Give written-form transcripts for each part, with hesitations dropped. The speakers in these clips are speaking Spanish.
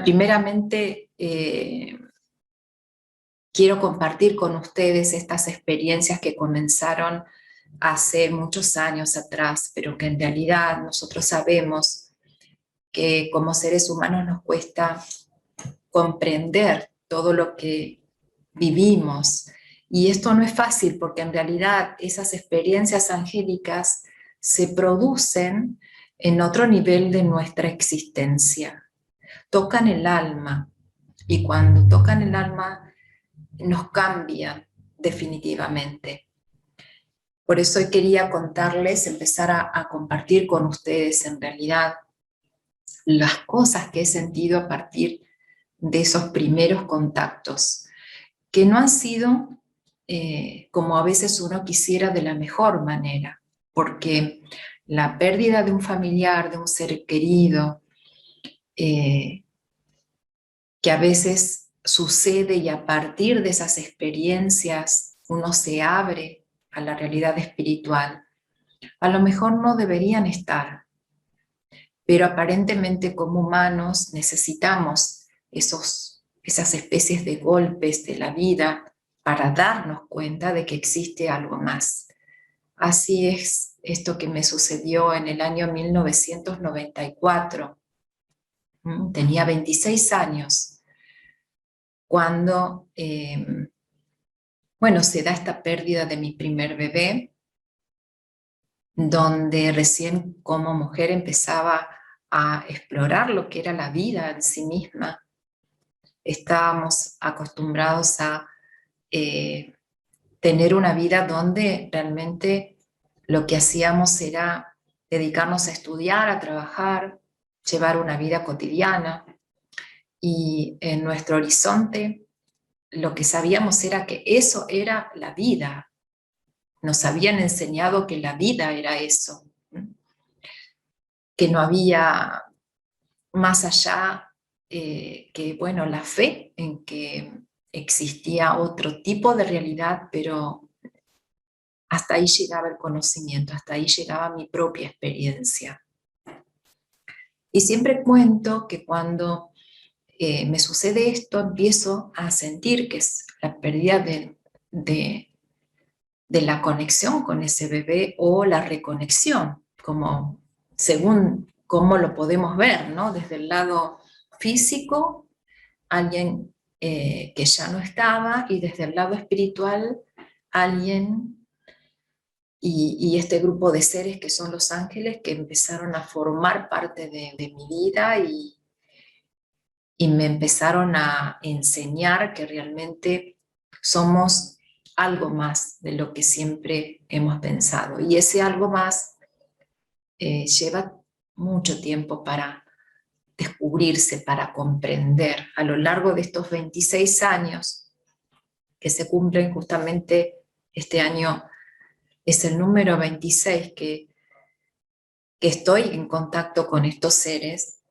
Primeramente, quiero compartir con ustedes estas experiencias que comenzaron hace muchos años atrás, pero que en realidad nosotros sabemos que como seres humanos nos cuesta comprender todo lo que vivimos. Y esto no es fácil porque en realidad esas experiencias angélicas se producen en otro nivel de nuestra existencia. Tocan el alma, y cuando tocan el alma nos cambian definitivamente. Por eso hoy quería contarles, empezar a compartir con ustedes en realidad las cosas que he sentido a partir de esos primeros contactos, que no han sido como a veces uno quisiera, de la mejor manera, porque la pérdida de un familiar, de un ser querido, que a veces sucede y a partir de esas experiencias uno se abre a la realidad espiritual, a lo mejor no deberían estar, pero aparentemente como humanos necesitamos esas especies de golpes de la vida para darnos cuenta de que existe algo más. Así es esto que me sucedió en el año 1994. Tenía 26 años cuando, se da esta pérdida de mi primer bebé, donde recién como mujer empezaba a explorar lo que era la vida en sí misma. Estábamos acostumbrados a tener una vida donde realmente lo que hacíamos era dedicarnos a estudiar, a trabajar, llevar una vida cotidiana, y en nuestro horizonte lo que sabíamos era que eso era la vida. Nos habían enseñado que la vida era eso, que no había más allá que, la fe en que existía otro tipo de realidad, pero hasta ahí llegaba el conocimiento, hasta ahí llegaba mi propia experiencia. Y siempre cuento que cuando me sucede esto, empiezo a sentir que es la pérdida de la conexión con ese bebé, o la reconexión, como según cómo lo podemos ver, ¿no? Desde el lado físico, alguien que ya no estaba, y desde el lado espiritual, alguien y este grupo de seres que son los ángeles, que empezaron a formar parte de mi vida y me empezaron a enseñar que realmente somos algo más de lo que siempre hemos pensado. Y ese algo más lleva mucho tiempo para descubrirse, para comprender. A lo largo de estos 26 años, que se cumplen justamente este año, es el número 26 que estoy en contacto con estos seres,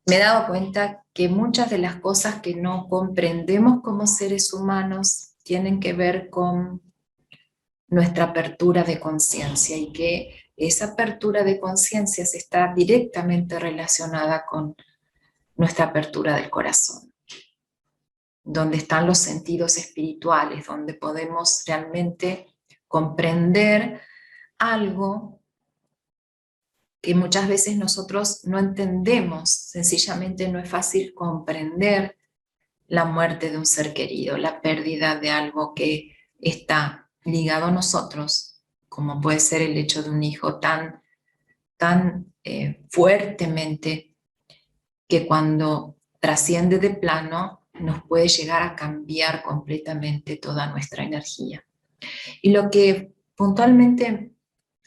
me he dado cuenta que muchas de las cosas que no comprendemos como seres humanos tienen que ver con nuestra apertura de conciencia, y que esa apertura de conciencia está directamente relacionada con nuestra apertura del corazón, donde están los sentidos espirituales, donde podemos realmente comprender algo que muchas veces nosotros no entendemos. Sencillamente no es fácil comprender la muerte de un ser querido, la pérdida de algo que está ligado a nosotros, como puede ser el hecho de un hijo tan fuertemente, que cuando trasciende de plano nos puede llegar a cambiar completamente toda nuestra energía. Y lo que puntualmente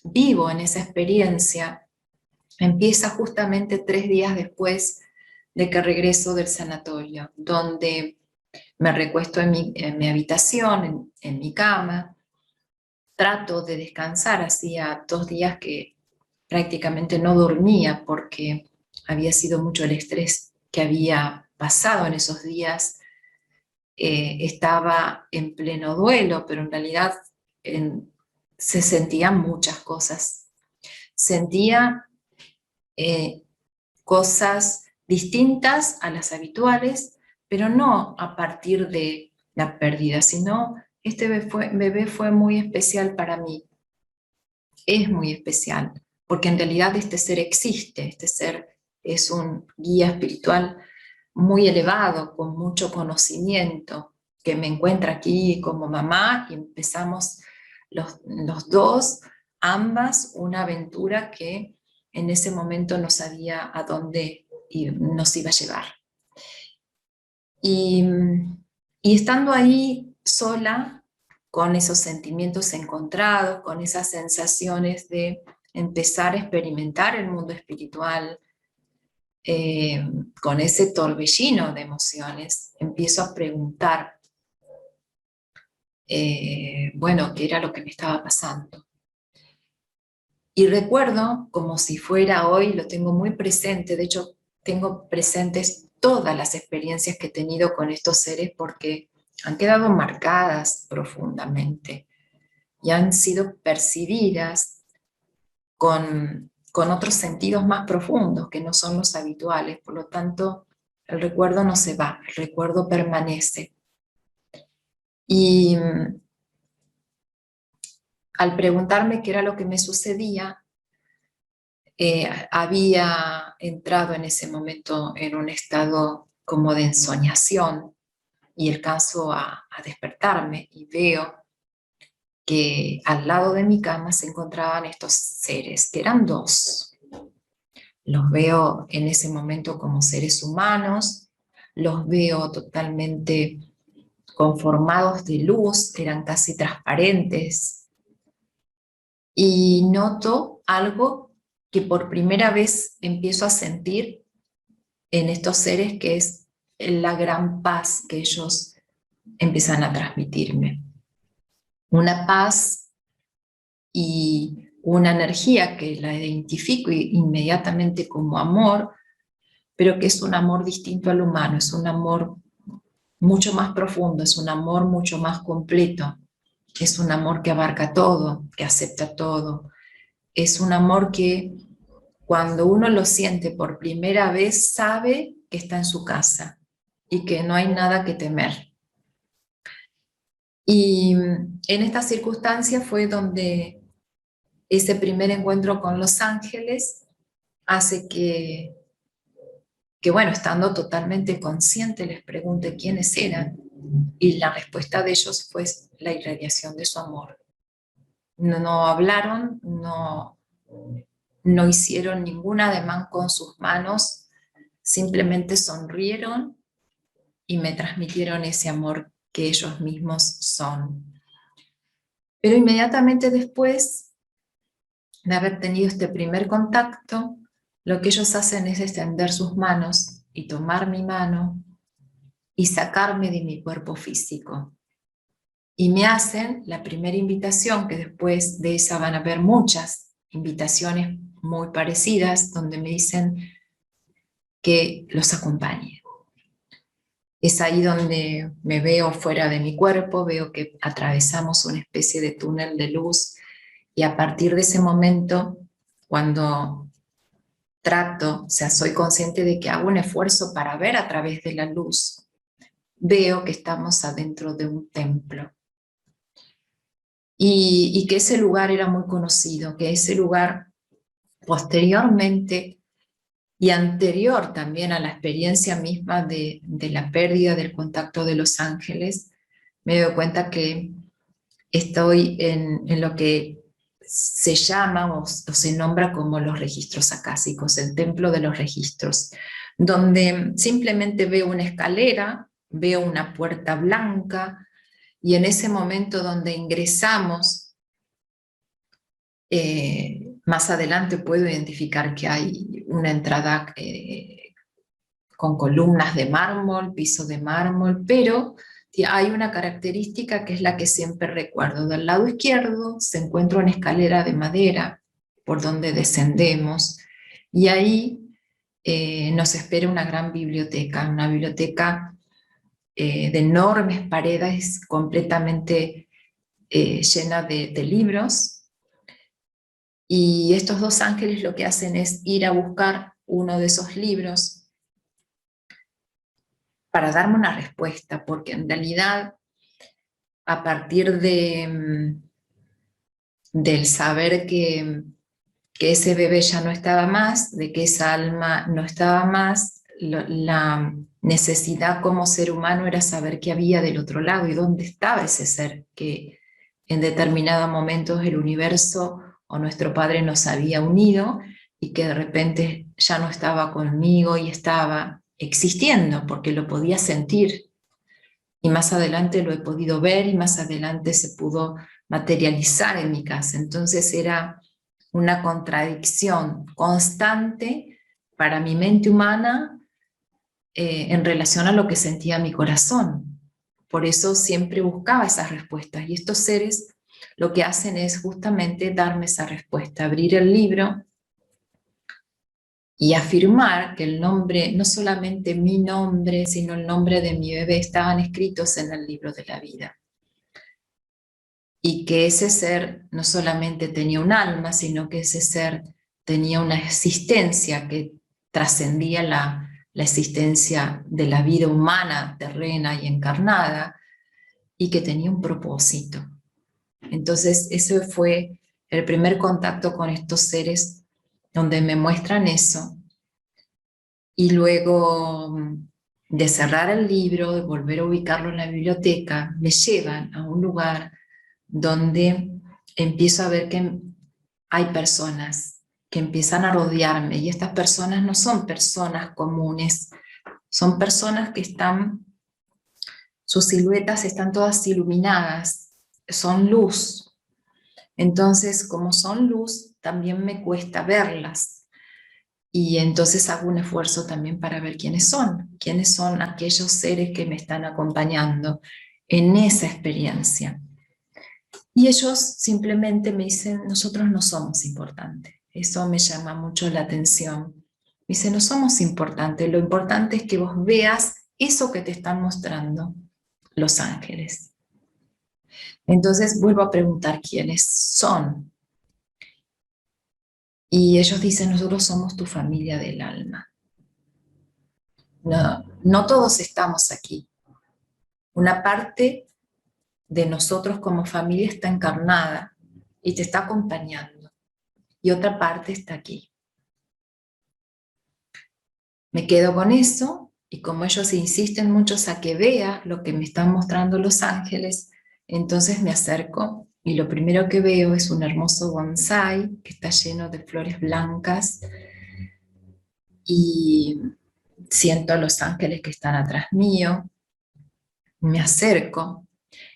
vivo en esa experiencia empieza justamente 3 días después de que regreso del sanatorio, donde me recuesto en mi habitación, en mi cama, trato de descansar. Hacía 2 días que prácticamente no dormía porque había sido mucho el estrés que había pasado en esos días. Estaba en pleno duelo, pero en realidad se sentían muchas cosas. Sentía cosas distintas a las habituales, pero no a partir de la pérdida, sino este bebé fue muy especial para mí, es muy especial, porque en realidad este ser existe, este ser es un guía espiritual muy elevado, con mucho conocimiento, que me encuentra aquí como mamá y empezamos los dos, ambas, una aventura que en ese momento no sabía a dónde nos iba a llevar. Y, y estando ahí sola, con esos sentimientos encontrados, con esas sensaciones de empezar a experimentar el mundo espiritual, con ese torbellino de emociones, empiezo a preguntar, bueno, qué era lo que me estaba pasando. Y recuerdo, como si fuera hoy, lo tengo muy presente, de hecho tengo presentes todas las experiencias que he tenido con estos seres porque han quedado marcadas profundamente y han sido percibidas con otros sentidos más profundos que no son los habituales. Por lo tanto, el recuerdo no se va, el recuerdo permanece. Y al preguntarme qué era lo que me sucedía, había entrado en ese momento en un estado como de ensoñación y alcanzo a despertarme y veo que al lado de mi cama se encontraban estos seres, que eran dos. Los veo en ese momento como seres humanos, los veo totalmente conformados de luz, eran casi transparentes, y noto algo que por primera vez empiezo a sentir en estos seres, que es la gran paz que ellos empiezan a transmitirme. Una paz y una energía que la identifico inmediatamente como amor, pero que es un amor distinto al humano, es un amor mucho más profundo, es un amor mucho más completo, es un amor que abarca todo, que acepta todo, es un amor que cuando uno lo siente por primera vez sabe que está en su casa y que no hay nada que temer. Y en esta circunstancia fue donde ese primer encuentro con los ángeles hace que bueno, estando totalmente consciente, les pregunte quiénes eran, y la respuesta de ellos fue la irradiación de su amor. No hablaron, no hicieron ningún ademán con sus manos, simplemente sonrieron y me transmitieron ese amor que ellos mismos son. Pero inmediatamente después de haber tenido este primer contacto, lo que ellos hacen es extender sus manos y tomar mi mano y sacarme de mi cuerpo físico. Y me hacen la primera invitación, que después de esa van a haber muchas invitaciones muy parecidas, donde me dicen que los acompañe. Es ahí donde me veo fuera de mi cuerpo, veo que atravesamos una especie de túnel de luz, y a partir de ese momento, cuando trato, o sea, soy consciente de que hago un esfuerzo para ver a través de la luz, veo que estamos adentro de un templo. Y que ese lugar era muy conocido, que ese lugar posteriormente y anterior también a la experiencia misma de la pérdida del contacto de los ángeles, me doy cuenta que estoy en lo que se llama o se nombra como los registros acásicos, el templo de los registros, donde simplemente veo una escalera, veo una puerta blanca, y en ese momento donde ingresamos, más adelante puedo identificar que hay una entrada con columnas de mármol, piso de mármol, pero hay una característica que es la que siempre recuerdo. Del lado izquierdo se encuentra una escalera de madera por donde descendemos, y ahí nos espera una gran biblioteca, una biblioteca de enormes paredes completamente llena de libros. Y estos dos ángeles lo que hacen es ir a buscar uno de esos libros para darme una respuesta, porque en realidad a partir del saber que ese bebé ya no estaba más, de que esa alma no estaba más, la necesidad como ser humano era saber qué había del otro lado y dónde estaba ese ser que en determinados momentos el universo o nuestro Padre nos había unido y que de repente ya no estaba conmigo y estaba existiendo porque lo podía sentir. Y más adelante lo he podido ver y más adelante se pudo materializar en mi casa. Entonces era una contradicción constante para mi mente humana en relación a lo que sentía mi corazón. Por eso siempre buscaba esas respuestas. Y estos seres lo que hacen es justamente darme esa respuesta, abrir el libro y afirmar que el nombre, no solamente mi nombre, sino el nombre de mi bebé estaban escritos en el libro de la vida. Y que ese ser no solamente tenía un alma, sino que ese ser tenía una existencia que trascendía la existencia de la vida humana, terrena y encarnada, y que tenía un propósito. Entonces, ese fue el primer contacto con estos seres donde me muestran eso. Y luego de cerrar el libro, de volver a ubicarlo en la biblioteca, me llevan a un lugar donde empiezo a ver que hay personas que empiezan a rodearme y estas personas no son personas comunes, son personas que están, sus siluetas están todas iluminadas, son luz. Entonces, como son luz, también me cuesta verlas. Y entonces hago un esfuerzo también para ver quiénes son aquellos seres que me están acompañando en esa experiencia. Y ellos simplemente me dicen, nosotros no somos importantes. Eso me llama mucho la atención. Me dice, no somos importantes, lo importante es que vos veas eso que te están mostrando los ángeles. Entonces vuelvo a preguntar quiénes son. Y ellos dicen, nosotros somos tu familia del alma. No, no todos estamos aquí. Una parte de nosotros como familia está encarnada y te está acompañando. Y otra parte está aquí. Me quedo con eso y como ellos insisten muchos a que vea lo que me están mostrando los ángeles, entonces me acerco y lo primero que veo es un hermoso bonsái que está lleno de flores blancas y siento a los ángeles que están atrás mío, me acerco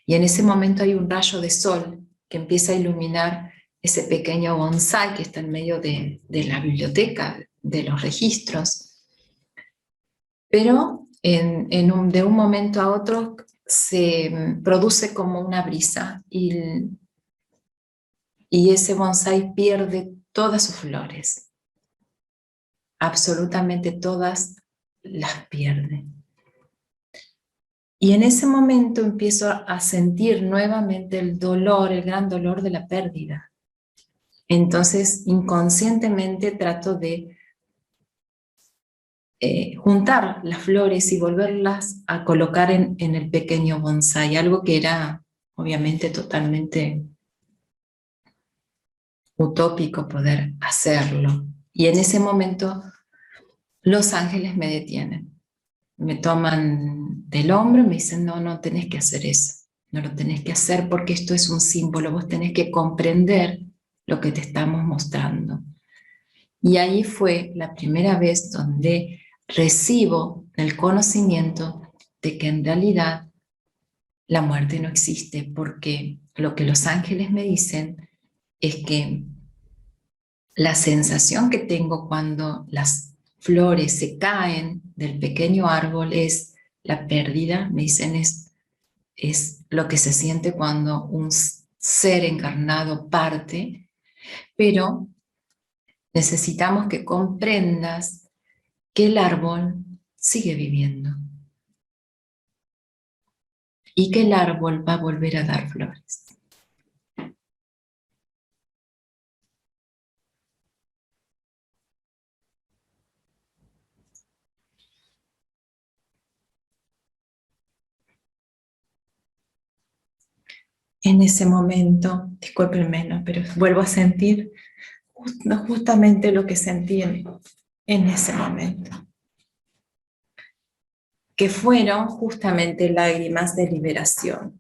y en ese momento hay un rayo de sol que empieza a iluminar ese pequeño bonsái que está en medio de la biblioteca, de los registros. Pero de un momento a otro se produce como una brisa y ese bonsái pierde todas sus flores, absolutamente todas las pierde. Y en ese momento empiezo a sentir nuevamente el dolor, el gran dolor de la pérdida. Entonces inconscientemente trato de juntar las flores y volverlas a colocar en el pequeño bonsái, algo que era obviamente totalmente utópico poder hacerlo. Y en ese momento los ángeles me detienen, me toman del hombro y me dicen, no, no tenés que hacer eso, no lo tenés que hacer porque esto es un símbolo, vos tenés que comprender lo que te estamos mostrando. Y ahí fue la primera vez donde recibo el conocimiento de que en realidad la muerte no existe, porque lo que los ángeles me dicen es que la sensación que tengo cuando las flores se caen del pequeño árbol es la pérdida, me dicen es lo que se siente cuando un ser encarnado parte, pero necesitamos que comprendas que el árbol sigue viviendo y que el árbol va a volver a dar flores. en ese momento, discúlpenme, ¿no? Pero vuelvo a sentir justamente lo que sentí en ese momento, que fueron justamente lágrimas de liberación.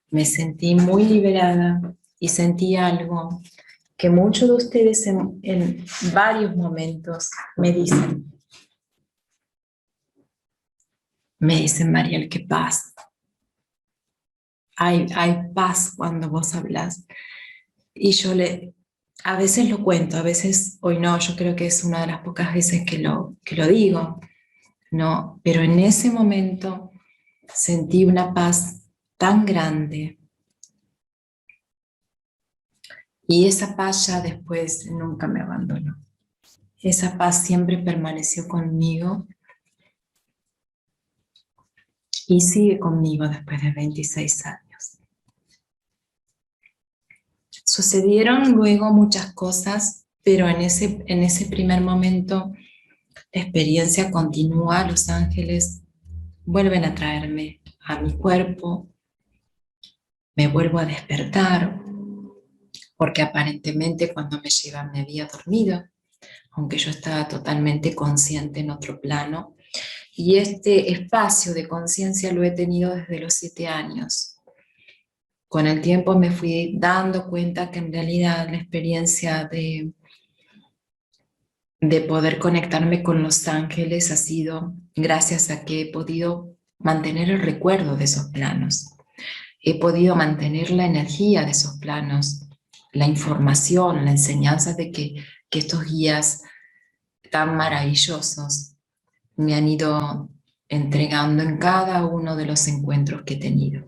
Me sentí muy liberada y sentí algo que muchos de ustedes en varios momentos me dicen, Mariel, qué paz. Hay paz cuando vos hablas. Y yo a veces lo cuento, a veces hoy no, yo creo que es una de las pocas veces que lo digo, ¿no? Pero en ese momento sentí una paz tan grande. Y esa paz ya después nunca me abandonó. Esa paz siempre permaneció conmigo y sigue conmigo después de 26 años. Sucedieron luego muchas cosas, pero en ese primer momento la experiencia continúa. Los ángeles vuelven a traerme a mi cuerpo, me vuelvo a despertar, porque aparentemente cuando me llevan me había dormido, aunque yo estaba totalmente consciente en otro plano. Y este espacio de conciencia lo he tenido desde los 7 años. Con el tiempo me fui dando cuenta que en realidad la experiencia de poder conectarme con los ángeles ha sido gracias a que he podido mantener el recuerdo de esos planos. He podido mantener la energía de esos planos, la información, la enseñanza de que estos guías tan maravillosos me han ido entregando en cada uno de los encuentros que he tenido.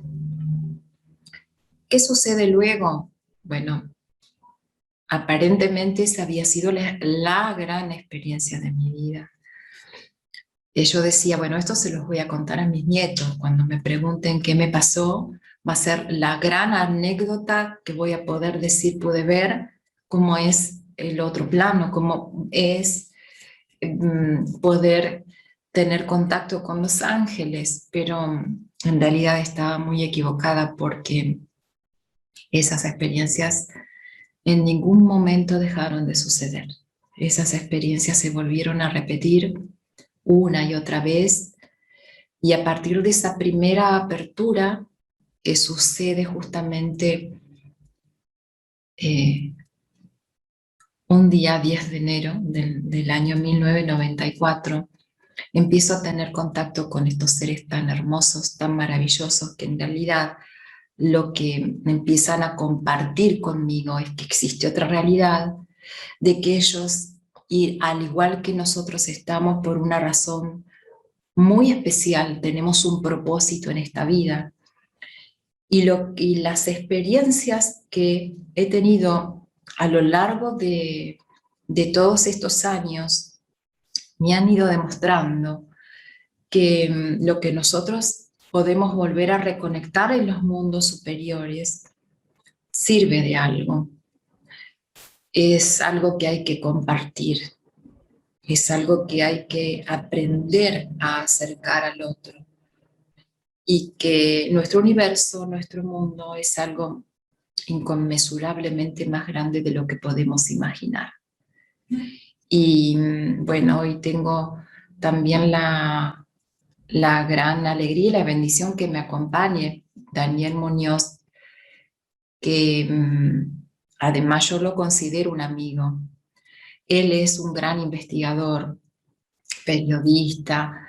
¿Qué sucede luego? Bueno, aparentemente esa había sido la gran experiencia de mi vida. Yo decía, bueno, esto se los voy a contar a mis nietos. Cuando me pregunten qué me pasó, va a ser la gran anécdota que voy a poder decir, pude ver cómo es el otro plano, cómo es poder tener contacto con los ángeles, pero en realidad estaba muy equivocada porque esas experiencias en ningún momento dejaron de suceder. Esas experiencias se volvieron a repetir una y otra vez, y a partir de esa primera apertura que sucede justamente un día 10 de enero del año 1994, empiezo a tener contacto con estos seres tan hermosos, tan maravillosos, que en realidad lo que empiezan a compartir conmigo es que existe otra realidad, de que ellos, y al igual que nosotros, estamos por una razón muy especial, tenemos un propósito en esta vida. Y las experiencias que he tenido a lo largo de todos estos años me han ido demostrando que lo que nosotros podemos volver a reconectar en los mundos superiores sirve de algo. Es algo que hay que compartir, es algo que hay que aprender a acercar al otro. Y que nuestro universo, nuestro mundo es algo inconmensurablemente más grande de lo que podemos imaginar. Y bueno, hoy tengo también la gran alegría y la bendición que me acompañe Daniel Muñoz, que además yo lo considero un amigo. Él es un gran investigador, periodista,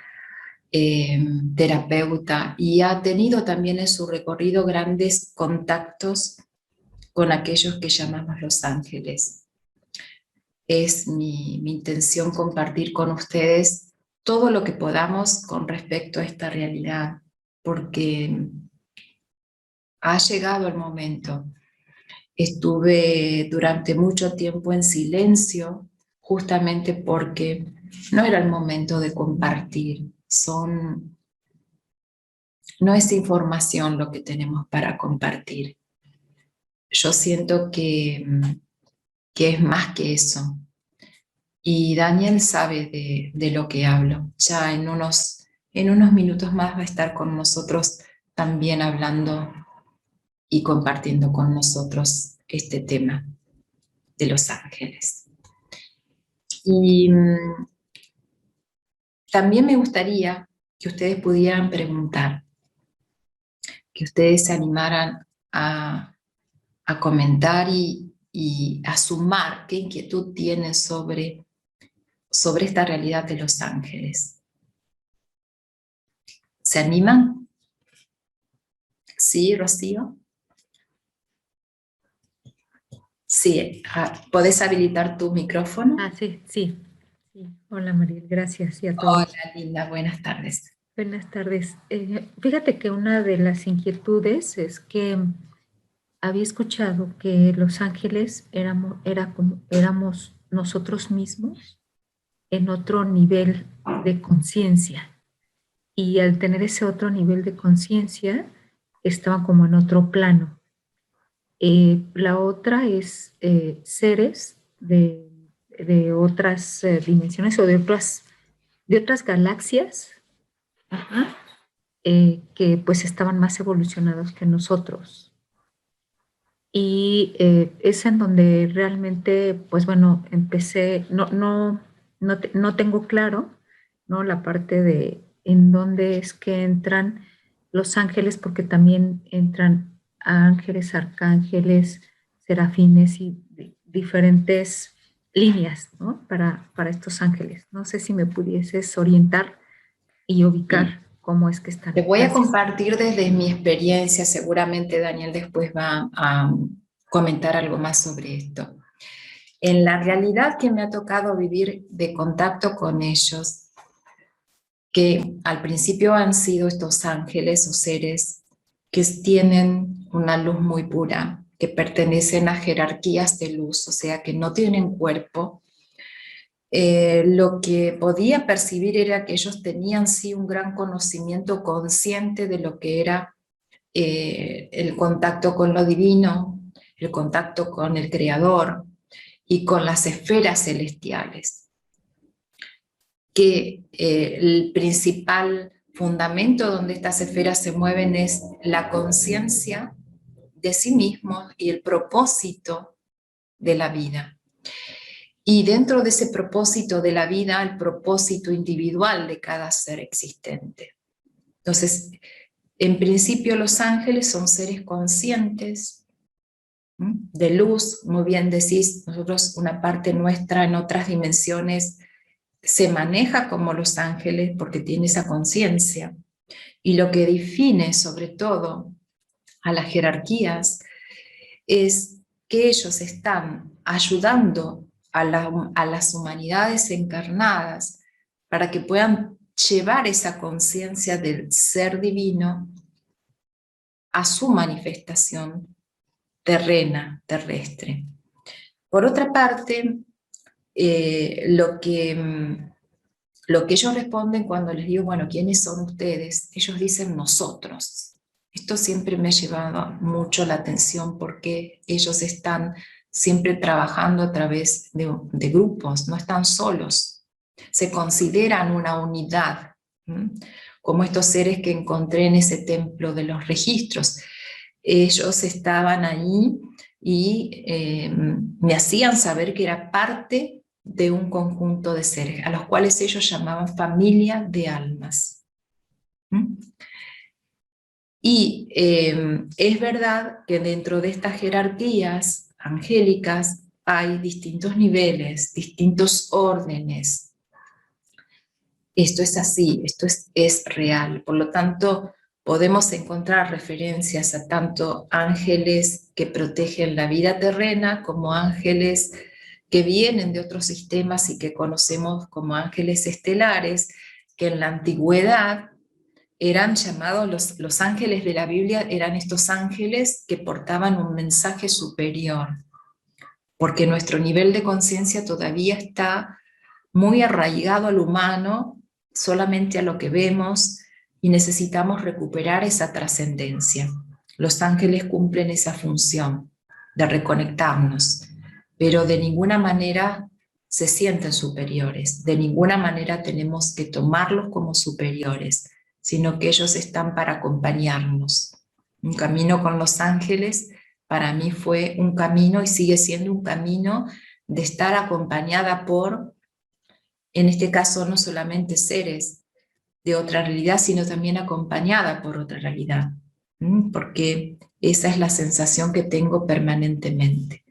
terapeuta, y ha tenido también en su recorrido grandes contactos con aquellos que llamamos los ángeles. Es mi intención compartir con ustedes todo lo que podamos con respecto a esta realidad, porque ha llegado el momento. Estuve durante mucho tiempo en silencio, justamente porque no era el momento de compartir. No es información lo que tenemos para compartir. Yo siento que es más que eso. Y Daniel sabe de lo que hablo. Ya en unos minutos más va a estar con nosotros también hablando y compartiendo con nosotros este tema de los ángeles. Y también me gustaría que ustedes pudieran preguntar, que ustedes se animaran a comentar y a sumar qué inquietud tienen sobre esta realidad de los ángeles. ¿Se animan? ¿Sí, Rocío? Sí, ¿podés habilitar tu micrófono? Sí, sí. Sí. Hola, Mariel, gracias y a todos. Hola, Linda, buenas tardes. Buenas tardes. Fíjate que una de las inquietudes es que había escuchado que los ángeles éramos nosotros mismos en otro nivel de conciencia. Y al tener ese otro nivel de conciencia, estaban como en otro plano. La otra es seres de otras dimensiones o de otras galaxias, ajá, que pues estaban más evolucionados que nosotros. Y es en donde realmente, pues bueno, empecé, no tengo claro, ¿no? La parte de en dónde es que entran los ángeles, porque también entran ángeles, arcángeles, serafines y diferentes líneas, ¿no? Para estos ángeles. No sé si me pudieses orientar y ubicar Sí. cómo es que están. Les voy a Gracias. compartir desde mi experiencia, seguramente Daniel después va a comentar algo más sobre esto. En la realidad que me ha tocado vivir de contacto con ellos, que al principio han sido estos ángeles o seres que tienen una luz muy pura, que pertenecen a jerarquías de luz, o sea, que no tienen cuerpo. Lo que podía percibir era que ellos tenían sí un gran conocimiento consciente de lo que era el contacto con lo divino, el contacto con el Creador y con las esferas celestiales. Que el principal fundamento donde estas esferas se mueven es la conciencia de sí mismos y el propósito de la vida. Y dentro de ese propósito de la vida, el propósito individual de cada ser existente. Entonces, en principio los ángeles son seres conscientes, de luz, muy bien decís, nosotros una parte nuestra en otras dimensiones se maneja como los ángeles porque tiene esa conciencia. Y lo que define sobre todo a las jerarquías es que ellos están ayudando a las humanidades encarnadas para que puedan llevar esa conciencia del ser divino a su manifestación terrena, terrestre. Por otra parte, lo que ellos responden cuando les digo, bueno, ¿quiénes son ustedes? Ellos dicen nosotros. Esto siempre me ha llevado mucho la atención porque ellos están siempre trabajando a través de grupos, no están solos. Se consideran una unidad, como estos seres que encontré en ese templo de los registros. Ellos estaban ahí y me hacían saber que era parte de un conjunto de seres, a los cuales ellos llamaban familia de almas. Y es verdad que dentro de estas jerarquías angélicas hay distintos niveles, distintos órdenes. Esto es así, esto es real. Por lo tanto, podemos encontrar referencias a tanto ángeles que protegen la vida terrena como ángeles que vienen de otros sistemas y que conocemos como ángeles estelares, que en la antigüedad eran llamados los ángeles de la Biblia, eran estos ángeles que portaban un mensaje superior, porque nuestro nivel de conciencia todavía está muy arraigado al humano, solamente a lo que vemos, y necesitamos recuperar esa trascendencia. Los ángeles cumplen esa función de reconectarnos, pero de ninguna manera se sienten superiores, de ninguna manera tenemos que tomarlos como superiores, sino que ellos están para acompañarnos. Un camino con los ángeles para mí fue un camino y sigue siendo un camino de estar acompañada por, en este caso, no solamente seres de otra realidad, sino también acompañada por otra realidad. Porque esa es la sensación que tengo permanentemente.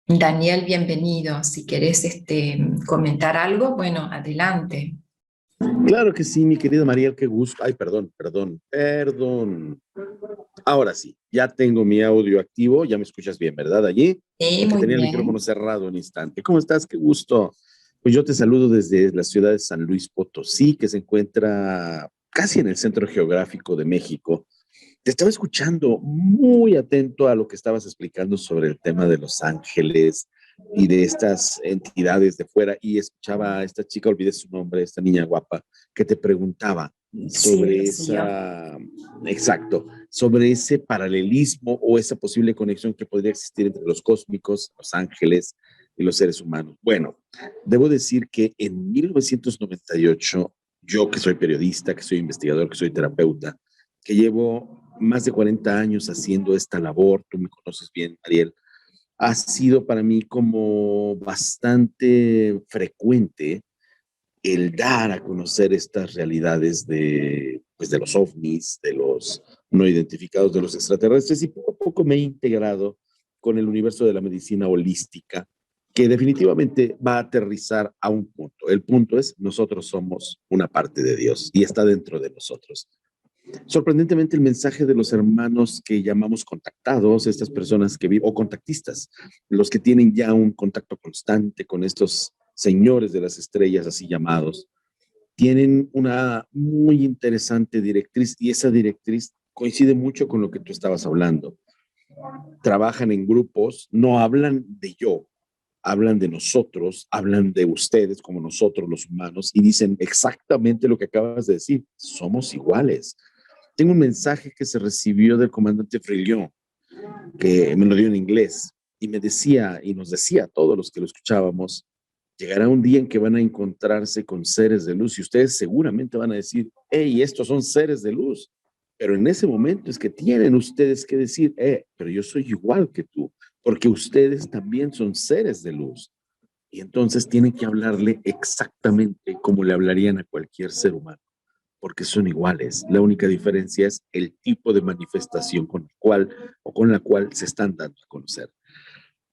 Daniel, bienvenido. Si querés comentar algo, bueno, adelante. Claro que sí, mi querida Mariel, qué gusto. Ay, perdón. Ahora sí, ya tengo mi audio activo, ya me escuchas bien, ¿verdad? Allí, Sí, porque muy tenía el micrófono bien. cerrado un instante. ¿Cómo estás? Qué gusto. Pues yo te saludo desde la ciudad de San Luis Potosí, que se encuentra casi en el centro geográfico de México. Te estaba escuchando muy atento a lo que estabas explicando sobre el tema de los ángeles y de estas entidades de fuera, y escuchaba a esta chica, olvidé su nombre, esta niña guapa, que te preguntaba Sí, sobre Rocío. exacto, sobre ese paralelismo o esa posible conexión que podría existir entre los cósmicos, los ángeles y los seres humanos. Bueno, debo decir que en 1998, yo que soy periodista, que soy investigador, que soy terapeuta, que llevo más de 40 años haciendo esta labor, tú me conoces bien, Ariel, ha sido para mí como bastante frecuente el dar a conocer estas realidades de, pues, de los ovnis, de los no identificados, de los extraterrestres, y poco a poco me he integrado con el universo de la medicina holística, que definitivamente va a aterrizar a un punto. El punto es, nosotros somos una parte de Dios y está dentro de nosotros. Sorprendentemente, el mensaje de los hermanos que llamamos contactados, estas personas que viven, o contactistas, los que tienen ya un contacto constante con estos señores de las estrellas, así llamados, tienen una muy interesante directriz, y esa directriz coincide mucho con lo que tú estabas hablando. Trabajan en grupos, no hablan de yo, hablan de nosotros, hablan de ustedes como nosotros los humanos, y dicen exactamente lo que acabas de decir, somos iguales. Tengo un mensaje que se recibió del comandante Frillon, que me lo dio en inglés, y me decía, y nos decía a todos los que lo escuchábamos, llegará un día en que van a encontrarse con seres de luz, y ustedes seguramente van a decir, hey, estos son seres de luz, pero en ese momento es que tienen ustedes que decir, pero yo soy igual que tú, porque ustedes también son seres de luz. Y entonces tienen que hablarle exactamente como le hablarían a cualquier ser humano, porque son iguales. La única diferencia es el tipo de manifestación con el cual o con la cual se están dando a conocer.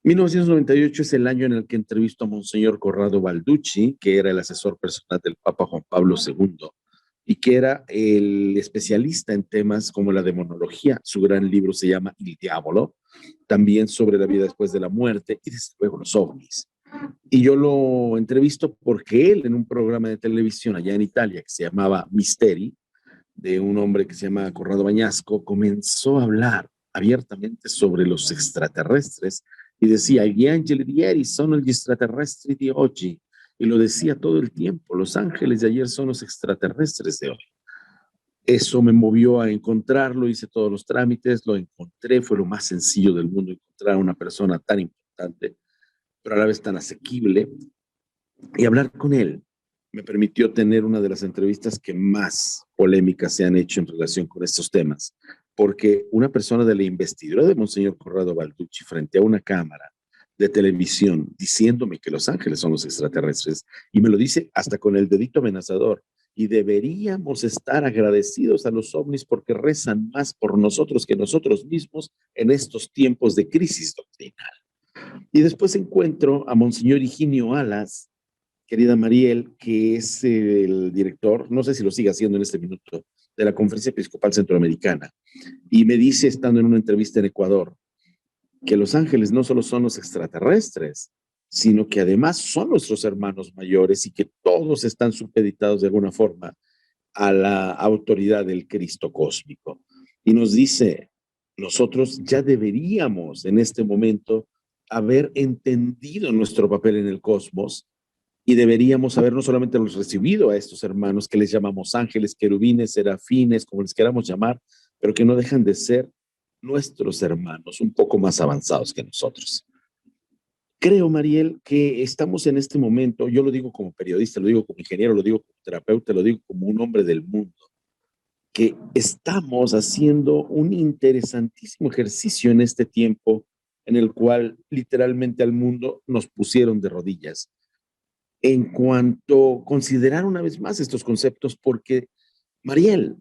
1998 es el año en el que entrevisto a Monseñor Corrado Balducci, que era el asesor personal del Papa Juan Pablo II y que era el especialista en temas como la demonología. Su gran libro se llama Il Diavolo, también sobre la vida después de la muerte y desde luego los ovnis. Y yo lo entrevisto porque él en un programa de televisión allá en Italia que se llamaba Misteri, de un hombre que se llama Corrado Bañasco, comenzó a hablar abiertamente sobre los extraterrestres y decía, gli angeli di ieri sono gli extraterrestri di oggi. Y lo decía todo el tiempo, los ángeles de ayer son los extraterrestres de hoy. Eso me movió a encontrarlo, hice todos los trámites, lo encontré, fue lo más sencillo del mundo encontrar a una persona tan importante, pero a la vez tan asequible, y hablar con él me permitió tener una de las entrevistas que más polémicas se han hecho en relación con estos temas, porque una persona de la investidura de Monseñor Corrado Balducci frente a una cámara de televisión diciéndome que los ángeles son los extraterrestres, y me lo dice hasta con el dedito amenazador, y deberíamos estar agradecidos a los ovnis porque rezan más por nosotros que nosotros mismos en estos tiempos de crisis doctrinal. Y después encuentro a Monseñor Higinio Alas, querida Mariel, que es el director, no sé si lo sigue haciendo en este minuto, de la Conferencia Episcopal Centroamericana, y me dice, estando en una entrevista en Ecuador, que los ángeles no solo son los extraterrestres, sino que además son nuestros hermanos mayores y que todos están supeditados de alguna forma a la autoridad del Cristo cósmico. Y nos dice, nosotros ya deberíamos en este momento haber entendido nuestro papel en el cosmos, y deberíamos haber no solamente los recibido a estos hermanos que les llamamos ángeles, querubines, serafines, como les queramos llamar, pero que no dejan de ser nuestros hermanos, un poco más avanzados que nosotros. Creo, Mariel, que estamos en este momento, yo lo digo como periodista, lo digo como ingeniero, lo digo como terapeuta, lo digo como un hombre del mundo, que estamos haciendo un interesantísimo ejercicio en este tiempo en el cual literalmente al mundo nos pusieron de rodillas. En cuanto a considerar una vez más estos conceptos, porque Mariel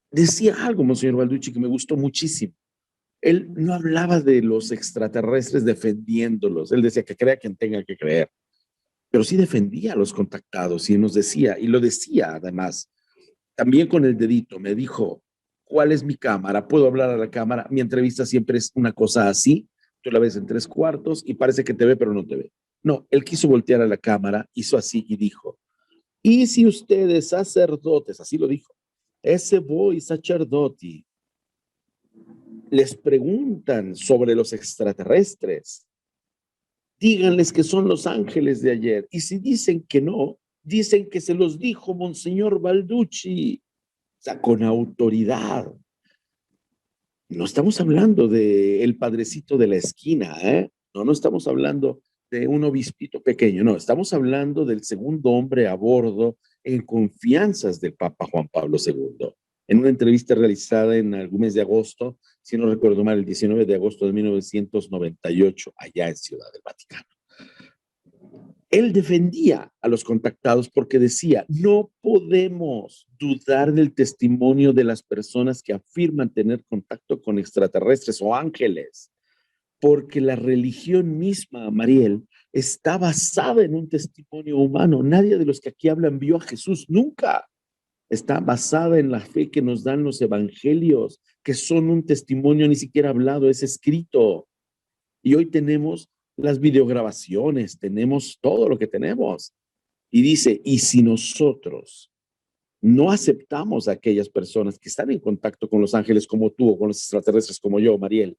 decía algo, Monseñor Balducci, que me gustó muchísimo. Él no hablaba de los extraterrestres defendiéndolos, él decía que crea quien tenga que creer, pero sí defendía a los contactados y nos decía, y lo decía además, también con el dedito, me dijo, ¿cuál es mi cámara? ¿Puedo hablar a la cámara? Mi entrevista siempre es una cosa así, tú la ves en 3/4 y parece que te ve, pero no te ve. No, él quiso voltear a la cámara, hizo así y dijo, y si ustedes sacerdotes, así lo dijo, ese voi sacerdoti, les preguntan sobre los extraterrestres, díganles que son los ángeles de ayer. Y si dicen que no, dicen que se los dijo Monseñor Balducci, o sea, con autoridad. No estamos hablando de el padrecito de la esquina, ¿eh? No estamos hablando de un obispito pequeño, no, estamos hablando del segundo hombre a bordo en confianzas del Papa Juan Pablo II. En una entrevista realizada en algún mes de agosto, si no recuerdo mal, el 19 de agosto de 1998, allá en Ciudad del Vaticano. Él defendía a los contactados porque decía, no podemos dudar del testimonio de las personas que afirman tener contacto con extraterrestres o ángeles, porque la religión misma, Mariel, está basada en un testimonio humano. Nadie de los que aquí hablan vio a Jesús nunca. Está basada en la fe que nos dan los evangelios, que son un testimonio ni siquiera hablado, es escrito. Y hoy tenemos las videograbaciones, tenemos todo lo que tenemos. Y dice, y si nosotros no aceptamos a aquellas personas que están en contacto con los ángeles como tú o con los extraterrestres como yo, Mariel,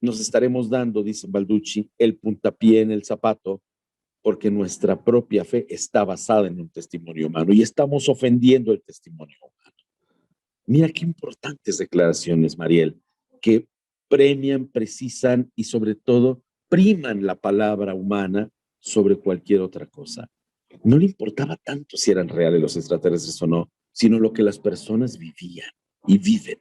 nos estaremos dando, dice Balducci, el puntapié en el zapato porque nuestra propia fe está basada en un testimonio humano y estamos ofendiendo el testimonio humano. Mira qué importantes declaraciones, Mariel, que premian, precisan y sobre todo priman la palabra humana sobre cualquier otra cosa. No le importaba tanto si eran reales los extraterrestres o no, sino lo que las personas vivían y viven.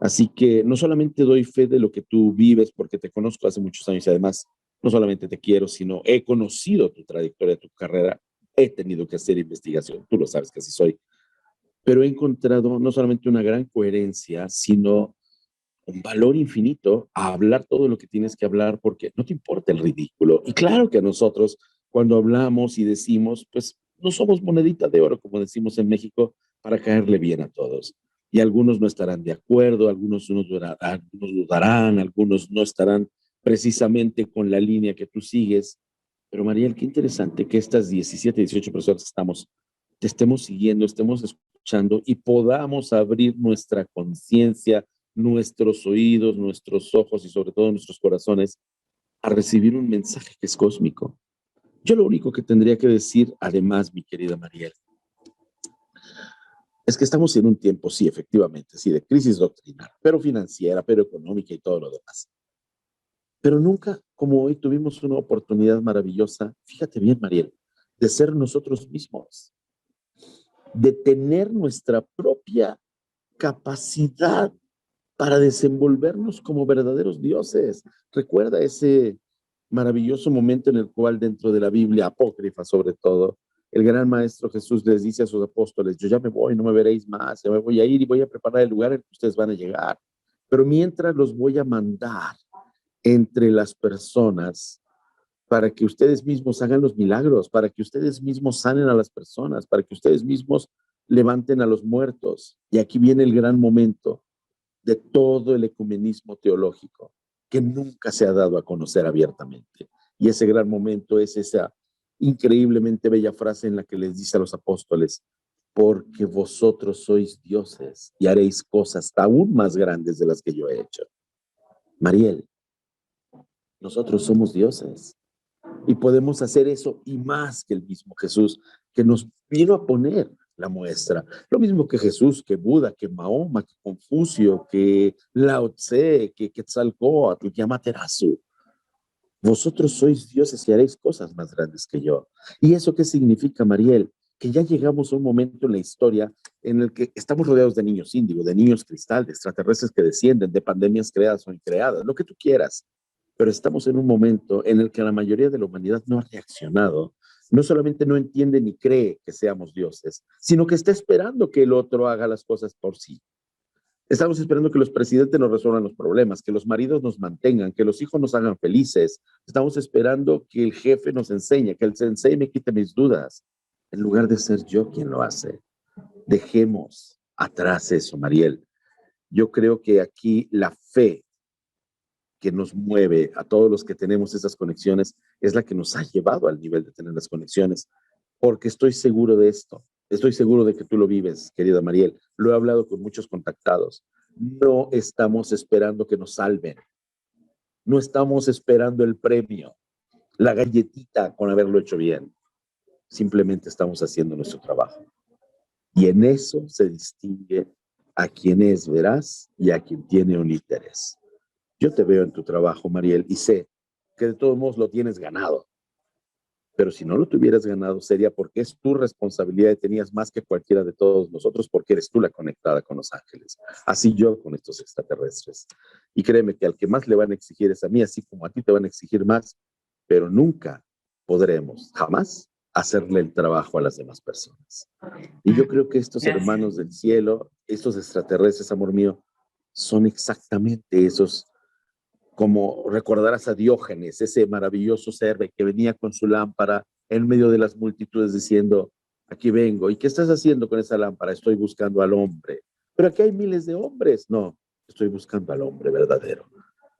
Así que no solamente doy fe de lo que tú vives porque te conozco hace muchos años y además no solamente te quiero, sino he conocido tu trayectoria, tu carrera, he tenido que hacer investigación, tú lo sabes que así soy, pero he encontrado no solamente una gran coherencia, sino un valor infinito a hablar todo lo que tienes que hablar porque no te importa el ridículo. Y claro que a nosotros, cuando hablamos y decimos, pues no somos monedita de oro, como decimos en México, para caerle bien a todos. Y algunos no estarán de acuerdo, algunos dudarán, algunos no estarán precisamente con la línea que tú sigues. Pero Mariel, qué interesante que estas 17, 18 personas que estamos, te estemos siguiendo, estemos escuchando y podamos abrir nuestra conciencia, nuestros oídos, nuestros ojos y sobre todo nuestros corazones a recibir un mensaje que es cósmico. Yo lo único que tendría que decir, además, mi querida Mariel, es que estamos en un tiempo, sí, efectivamente, sí, de crisis doctrinal, pero financiera, pero económica y todo lo demás. Pero nunca, como hoy, tuvimos una oportunidad maravillosa, fíjate bien, Mariel, de ser nosotros mismos, de tener nuestra propia capacidad para desenvolvernos como verdaderos dioses. Recuerda ese maravilloso momento en el cual dentro de la Biblia apócrifa sobre todo, el gran maestro Jesús les dice a sus apóstoles, yo ya me voy, no me veréis más, ya me voy a ir y voy a preparar el lugar en que ustedes van a llegar. Pero mientras los voy a mandar entre las personas para que ustedes mismos hagan los milagros, para que ustedes mismos sanen a las personas, para que ustedes mismos levanten a los muertos. Y aquí viene el gran momento de todo el ecumenismo teológico que nunca se ha dado a conocer abiertamente. Y ese gran momento es esa increíblemente bella frase en la que les dice a los apóstoles, porque vosotros sois dioses y haréis cosas aún más grandes de las que yo he hecho. Mariel, nosotros somos dioses y podemos hacer eso y más que el mismo Jesús que nos vino a poner la muestra. Lo mismo que Jesús, que Buda, que Mahoma, que Confucio, que Lao Tse, que Quetzalcóatl, que Amaterasu. Vosotros sois dioses y haréis cosas más grandes que yo. ¿Y eso qué significa, Mariel? Que ya llegamos a un momento en la historia en el que estamos rodeados de niños índigo, de niños cristal, de extraterrestres que descienden, de pandemias creadas o increadas, lo que tú quieras. Pero estamos en un momento en el que la mayoría de la humanidad no ha reaccionado. No solamente no entiende ni cree que seamos dioses, sino que está esperando que el otro haga las cosas por sí. Estamos esperando que los presidentes nos resuelvan los problemas, que los maridos nos mantengan, que los hijos nos hagan felices. Estamos esperando que el jefe nos enseñe, que el sensei me quite mis dudas, en lugar de ser yo quien lo hace. Dejemos atrás eso, Mariel. Yo creo que aquí la fe que nos mueve a todos los que tenemos esas conexiones es la que nos ha llevado al nivel de tener las conexiones, porque estoy seguro de esto. Estoy seguro de que tú lo vives, querida Mariel. Lo he hablado con muchos contactados. No estamos esperando que nos salven. No estamos esperando el premio, la galletita con haberlo hecho bien. Simplemente estamos haciendo nuestro trabajo. Y en eso se distingue a quien es veraz y a quien tiene un interés. Yo te veo en tu trabajo, Mariel, y sé que de todos modos lo tienes ganado. Pero si no lo tuvieras ganado, sería porque es tu responsabilidad y tenías más que cualquiera de todos nosotros, porque eres tú la conectada con los ángeles. Así yo con estos extraterrestres. Y créeme que al que más le van a exigir es a mí, así como a ti te van a exigir más, pero nunca podremos, jamás, hacerle el trabajo a las demás personas. Y yo creo que estos hermanos del cielo, estos extraterrestres, amor mío, son exactamente esos. Como recordarás a Diógenes, ese maravilloso ser que venía con su lámpara en medio de las multitudes diciendo, aquí vengo. ¿Y qué estás haciendo con esa lámpara? Estoy buscando al hombre. Pero aquí hay miles de hombres. No, estoy buscando al hombre verdadero.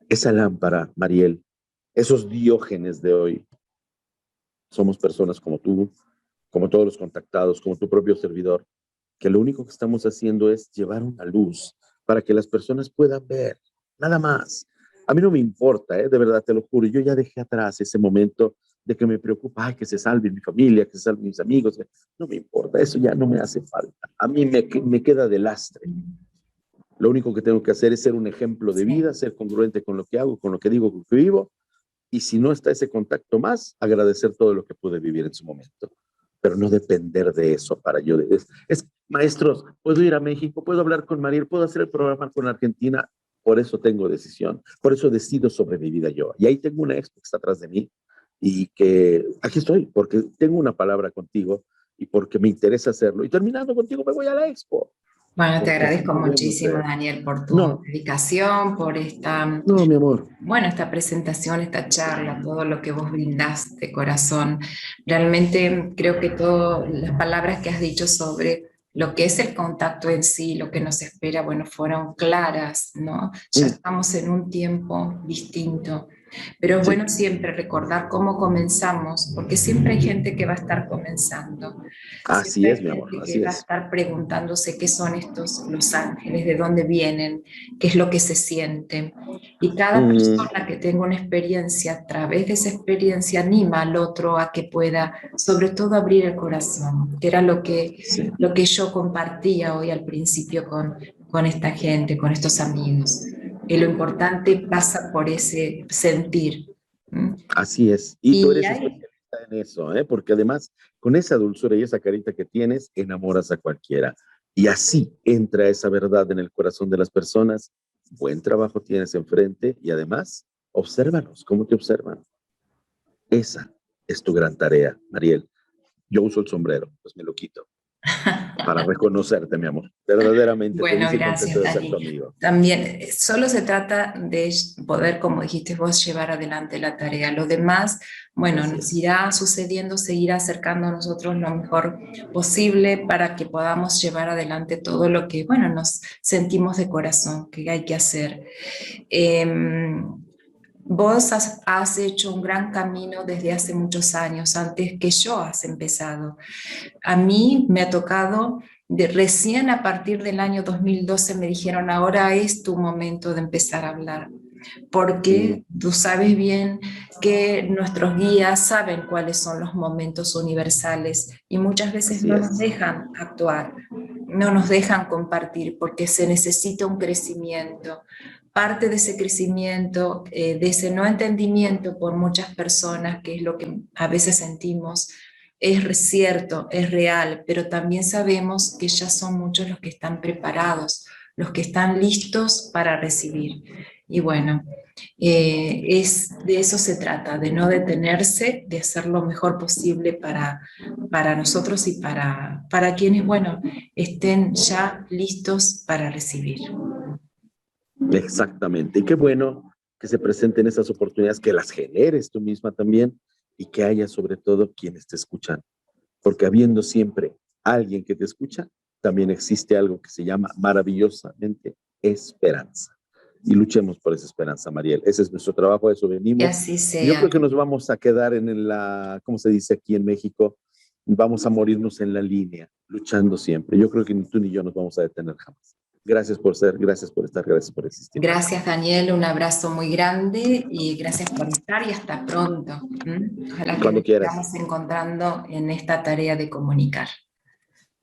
Esa lámpara, Mariel, esos Diógenes de hoy, somos personas como tú, como todos los contactados, como tu propio servidor, que lo único que estamos haciendo es llevar una luz para que las personas puedan ver, nada más. A mí no me importa, de verdad, te lo juro, yo ya dejé atrás ese momento de que me preocupa, ay, que se salve mi familia, que se salven mis amigos, no me importa, eso ya no me hace falta. A mí me queda de lastre. Lo único que tengo que hacer es ser un ejemplo de vida, ser congruente con lo que hago, con lo que digo, con lo que vivo, y si no está ese contacto más, agradecer todo lo que pude vivir en su momento, pero no depender de eso para yo. Maestros, puedo ir a México, puedo hablar con Mariel, puedo hacer el programa con Argentina, por eso tengo decisión, por eso decido sobre mi vida yo. Y ahí tengo una expo que está atrás de mí y que aquí estoy, porque tengo una palabra contigo y porque me interesa hacerlo. Y terminando contigo me voy a la expo. Bueno, te agradezco muchísimo, Daniel, por tu dedicación, por esta, no, mi amor. Bueno, esta presentación, esta charla, todo lo que vos brindaste, corazón. Realmente creo que todas las palabras que has dicho sobre lo que es el contacto en sí, lo que nos espera, bueno, fueron claras, ¿no? Ya estamos en un tiempo distinto. Pero es bueno siempre recordar cómo comenzamos, porque siempre hay gente que va a estar comenzando. Así es, mi amor, así es. Va a estar preguntándose qué son estos los ángeles, de dónde vienen, qué es lo que se siente. Y cada persona que tenga una experiencia, a través de esa experiencia anima al otro a que pueda, sobre todo, abrir el corazón, que era lo que yo compartía hoy al principio con esta gente, con estos amigos. Y lo importante pasa por ese sentir. Así es. Y tú eres especialista en eso, porque además, con esa dulzura y esa carita que tienes, enamoras a cualquiera. Y así entra esa verdad en el corazón de las personas. Buen trabajo tienes enfrente y además, obsérvanos, ¿cómo te observan? Esa es tu gran tarea, Mariel. Yo uso el sombrero, pues me lo quito. Para reconocerte, mi amor. Verdaderamente. Bueno, gracias, Dani. También, solo se trata de poder, como dijiste vos, llevar adelante la tarea. Lo demás, bueno, nos irá sucediendo, seguirá acercando a nosotros lo mejor posible para que podamos llevar adelante todo lo que, bueno, nos sentimos de corazón que hay que hacer. Vos has hecho un gran camino desde hace muchos años, antes que yo has empezado. A mí me ha tocado, recién a partir del año 2012 me dijeron, ahora es tu momento de empezar a hablar, porque tú sabes bien que nuestros guías saben cuáles son los momentos universales y muchas veces no nos dejan actuar, no nos dejan compartir, porque se necesita un crecimiento, parte de ese crecimiento, de ese no entendimiento por muchas personas, que es lo que a veces sentimos, es cierto, es real, pero también sabemos que ya son muchos los que están preparados, los que están listos para recibir. Y bueno, de eso se trata, de no detenerse, de hacer lo mejor posible para nosotros y para quienes, bueno, estén ya listos para recibir. Exactamente. Y qué bueno que se presenten esas oportunidades, que las generes tú misma también y que haya sobre todo quienes te escuchan. Porque habiendo siempre alguien que te escucha, también existe algo que se llama maravillosamente esperanza. Y luchemos por esa esperanza, Mariel. Ese es nuestro trabajo, a eso venimos. Que así sea. Yo creo que nos vamos a quedar en la, ¿cómo se dice aquí en México? Vamos a morirnos en la línea, luchando siempre. Yo creo que ni tú ni yo nos vamos a detener jamás. Gracias por ser, gracias por estar, gracias por existir. Gracias, Daniel, un abrazo muy grande y gracias por estar y hasta pronto. Ojalá que nos sigamos encontrando en esta tarea de comunicar.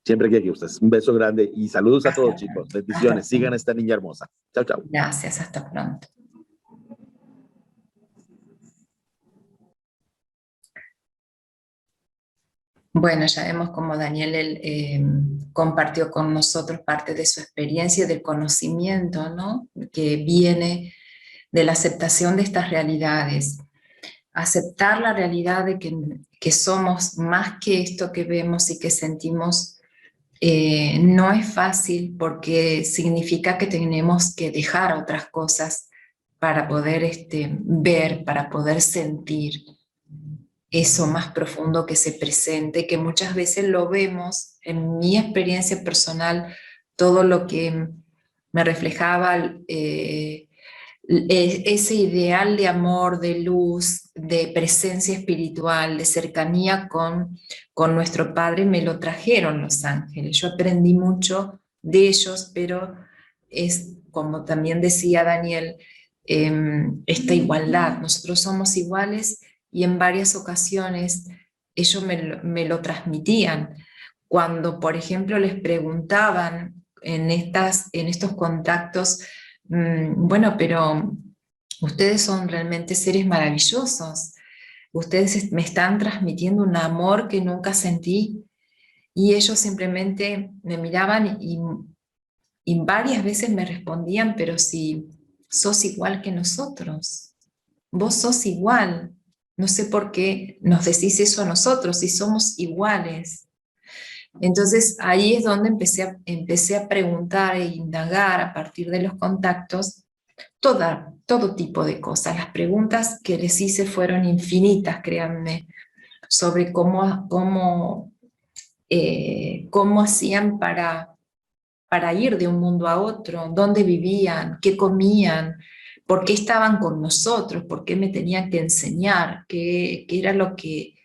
Siempre que ustedes. Un beso grande y saludos a todos, chicos. Bendiciones. Sigan a esta niña hermosa. Chao, chao. Gracias, hasta pronto. Bueno, ya vemos cómo Daniel compartió con nosotros parte de su experiencia, del conocimiento, ¿no? Que viene de la aceptación de estas realidades. Aceptar la realidad de que somos más que esto que vemos y que sentimos no es fácil, porque significa que tenemos que dejar otras cosas para poder ver, para poder sentir eso más profundo que se presente, que muchas veces lo vemos. En mi experiencia personal, todo lo que me reflejaba ese ideal de amor, de luz, de presencia espiritual, de cercanía con nuestro Padre, me lo trajeron los ángeles. Yo aprendí mucho de ellos, pero es, como también decía Daniel, esta igualdad. Nosotros somos iguales, y en varias ocasiones ellos me lo transmitían. Cuando, por ejemplo, les preguntaban en estos contactos, bueno, pero ustedes son realmente seres maravillosos, ustedes me están transmitiendo un amor que nunca sentí, y ellos simplemente me miraban y varias veces me respondían, pero si sos igual que nosotros, vos sos igual, no sé por qué nos decís eso a nosotros si somos iguales. Entonces ahí es donde empecé a preguntar e indagar a partir de los contactos todo tipo de cosas. Las preguntas que les hice fueron infinitas, créanme, sobre cómo hacían para ir de un mundo a otro, dónde vivían, qué comían, por qué estaban con nosotros, por qué me tenían que enseñar, qué era lo que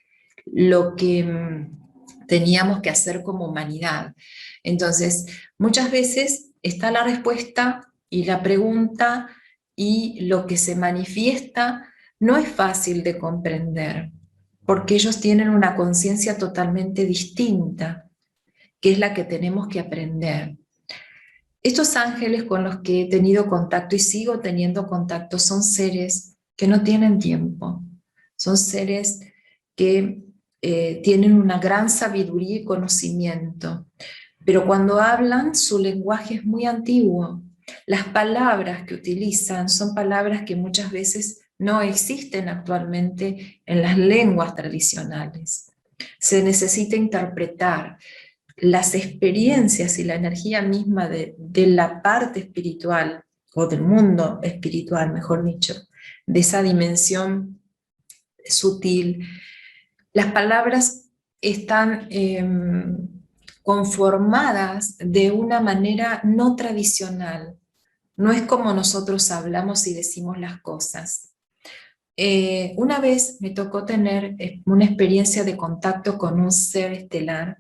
teníamos que hacer como humanidad. Entonces, muchas veces está la respuesta y la pregunta, y lo que se manifiesta no es fácil de comprender, porque ellos tienen una conciencia totalmente distinta, que es la que tenemos que aprender. Estos ángeles con los que he tenido contacto y sigo teniendo contacto son seres que no tienen tiempo, son seres que tienen una gran sabiduría y conocimiento, pero cuando hablan su lenguaje es muy antiguo. Las palabras que utilizan son palabras que muchas veces no existen actualmente en las lenguas tradicionales. Se necesita interpretar las experiencias y la energía misma de la parte espiritual, o del mundo espiritual, mejor dicho, de esa dimensión sutil. Las palabras están conformadas de una manera no tradicional. No es como nosotros hablamos y decimos las cosas. Una vez me tocó tener una experiencia de contacto con un ser estelar,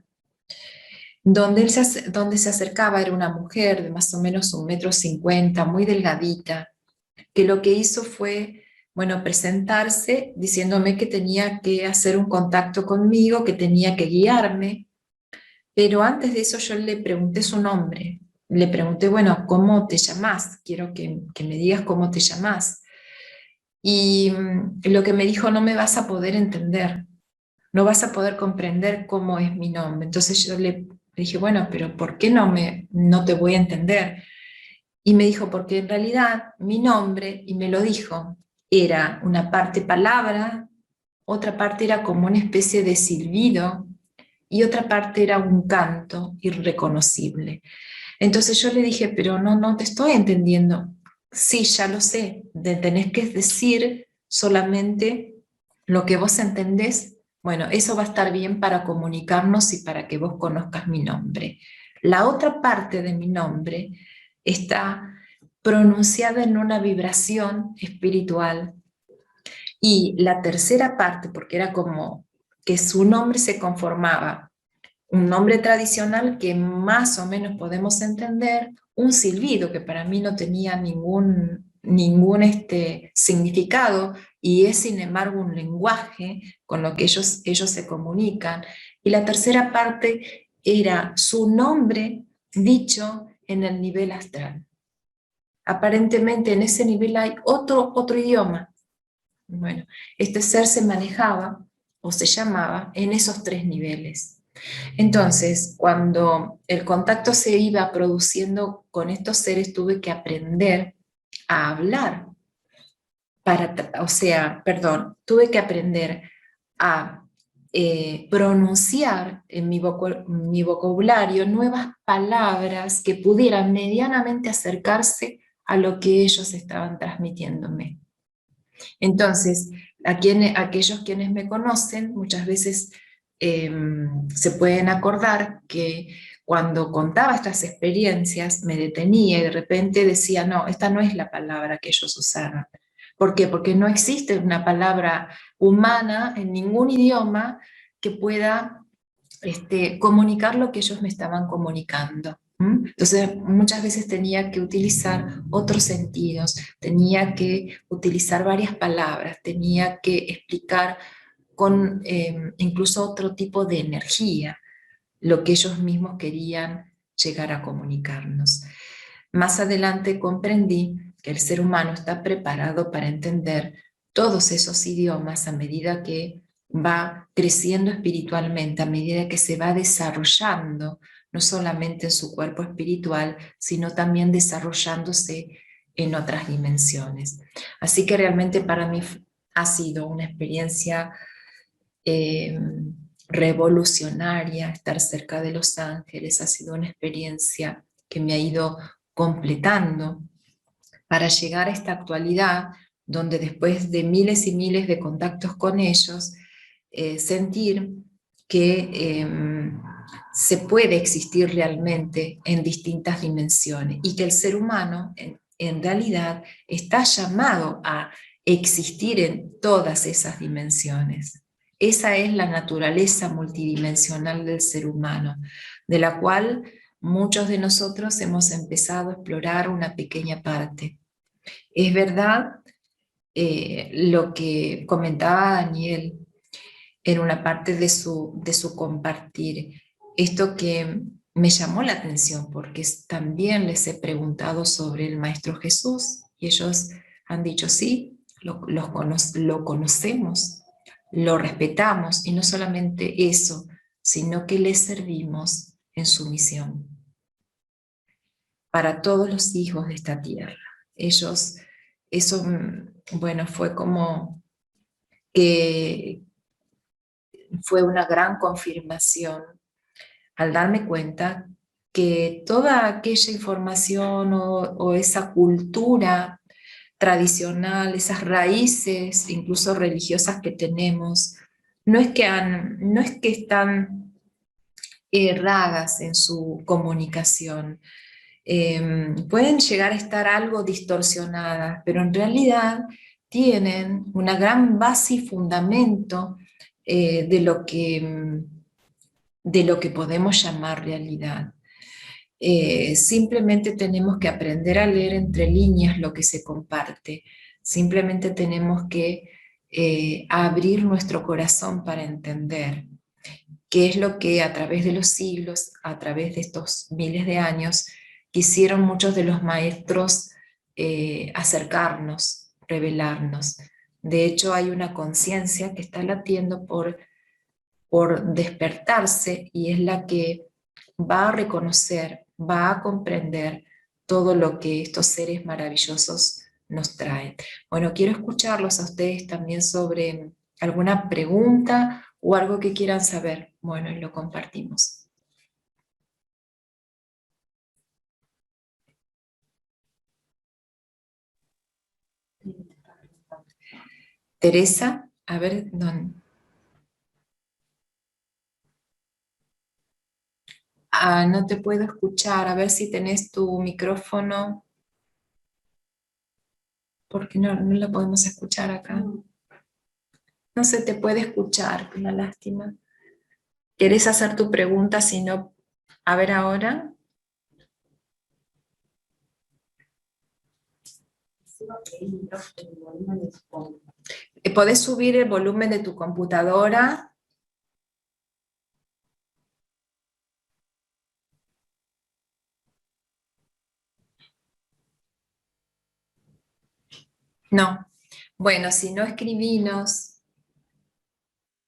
donde se acercaba, era una mujer de más o menos 1,50 m, muy delgadita, que lo que hizo fue, bueno, presentarse diciéndome que tenía que hacer un contacto conmigo, que tenía que guiarme, pero antes de eso yo le pregunté su nombre, le pregunté, bueno, ¿cómo te llamás? Quiero que me digas cómo te llamás. Y lo que me dijo, no me vas a poder entender, no vas a poder comprender cómo es mi nombre. Entonces yo le dije, bueno, pero ¿por qué no te voy a entender? Y me dijo, porque en realidad mi nombre, y me lo dijo, era una parte palabra, otra parte era como una especie de silbido, y otra parte era un canto irreconocible. Entonces yo le dije, pero no te estoy entendiendo. Sí, ya lo sé, tenés que decir solamente lo que vos entendés. Bueno, eso va a estar bien para comunicarnos y para que vos conozcas mi nombre. La otra parte de mi nombre está pronunciada en una vibración espiritual. Y la tercera parte, porque era como que su nombre se conformaba un nombre tradicional que más o menos podemos entender, un silbido que para mí no tenía ningún significado y es sin embargo un lenguaje con lo que ellos se comunican. Y la tercera parte era su nombre dicho en el nivel astral. Aparentemente en ese nivel hay otro idioma. Bueno, este ser se manejaba o se llamaba en esos 3 niveles. Entonces, cuando el contacto se iba produciendo con estos seres, tuve que aprender a hablar, tuve que aprender a pronunciar en mi vocabulario nuevas palabras que pudieran medianamente acercarse a lo que ellos estaban transmitiéndome. Entonces, aquellos quienes me conocen muchas veces se pueden acordar que cuando contaba estas experiencias me detenía y de repente decía, no, esta no es la palabra que ellos usaron. ¿Por qué? Porque no existe una palabra humana en ningún idioma que pueda comunicar lo que ellos me estaban comunicando. Entonces muchas veces tenía que utilizar otros sentidos, tenía que utilizar varias palabras, tenía que explicar con incluso otro tipo de energía lo que ellos mismos querían llegar a comunicarnos. Más adelante comprendí que el ser humano está preparado para entender todos esos idiomas a medida que va creciendo espiritualmente, a medida que se va desarrollando, no solamente en su cuerpo espiritual, sino también desarrollándose en otras dimensiones. Así que realmente para mí ha sido una experiencia revolucionaria estar cerca de los ángeles, ha sido una experiencia que me ha ido completando para llegar a esta actualidad donde después de miles y miles de contactos con ellos, sentir que se puede existir realmente en distintas dimensiones y que el ser humano en realidad está llamado a existir en todas esas dimensiones. Esa es la naturaleza multidimensional del ser humano, de la cual muchos de nosotros hemos empezado a explorar una pequeña parte. Es verdad lo que comentaba Daniel en una parte de su compartir, esto que me llamó la atención porque también les he preguntado sobre el Maestro Jesús y ellos han dicho sí, lo conocemos, lo respetamos y no solamente eso, sino que le servimos en su misión para todos los hijos de esta tierra. Ellos, eso, bueno, fue como que fue una gran confirmación al darme cuenta que toda aquella información o esa cultura tradicional, esas raíces, incluso religiosas que tenemos, no es que están erradas en su comunicación. Pueden llegar a estar algo distorsionadas, pero en realidad tienen una gran base y fundamento de lo que podemos llamar realidad. Simplemente tenemos que aprender a leer entre líneas lo que se comparte. Simplemente tenemos que abrir nuestro corazón para entender qué es lo que a través de los siglos, a través de estos miles de años, quisieron muchos de los maestros acercarnos, revelarnos. De hecho, hay una conciencia que está latiendo por despertarse y es la que va a reconocer, va a comprender todo lo que estos seres maravillosos nos traen. Bueno, quiero escucharlos a ustedes también sobre alguna pregunta o algo que quieran saber. Bueno, y lo compartimos. Teresa, a ver, ¿dónde? Ah, no te puedo escuchar, a ver si tenés tu micrófono, porque no la podemos escuchar acá. No se te puede escuchar, una lástima. ¿Querés hacer tu pregunta? Si no, a ver ahora. ¿Podés subir el volumen de tu computadora? No. Bueno, si no, escribinos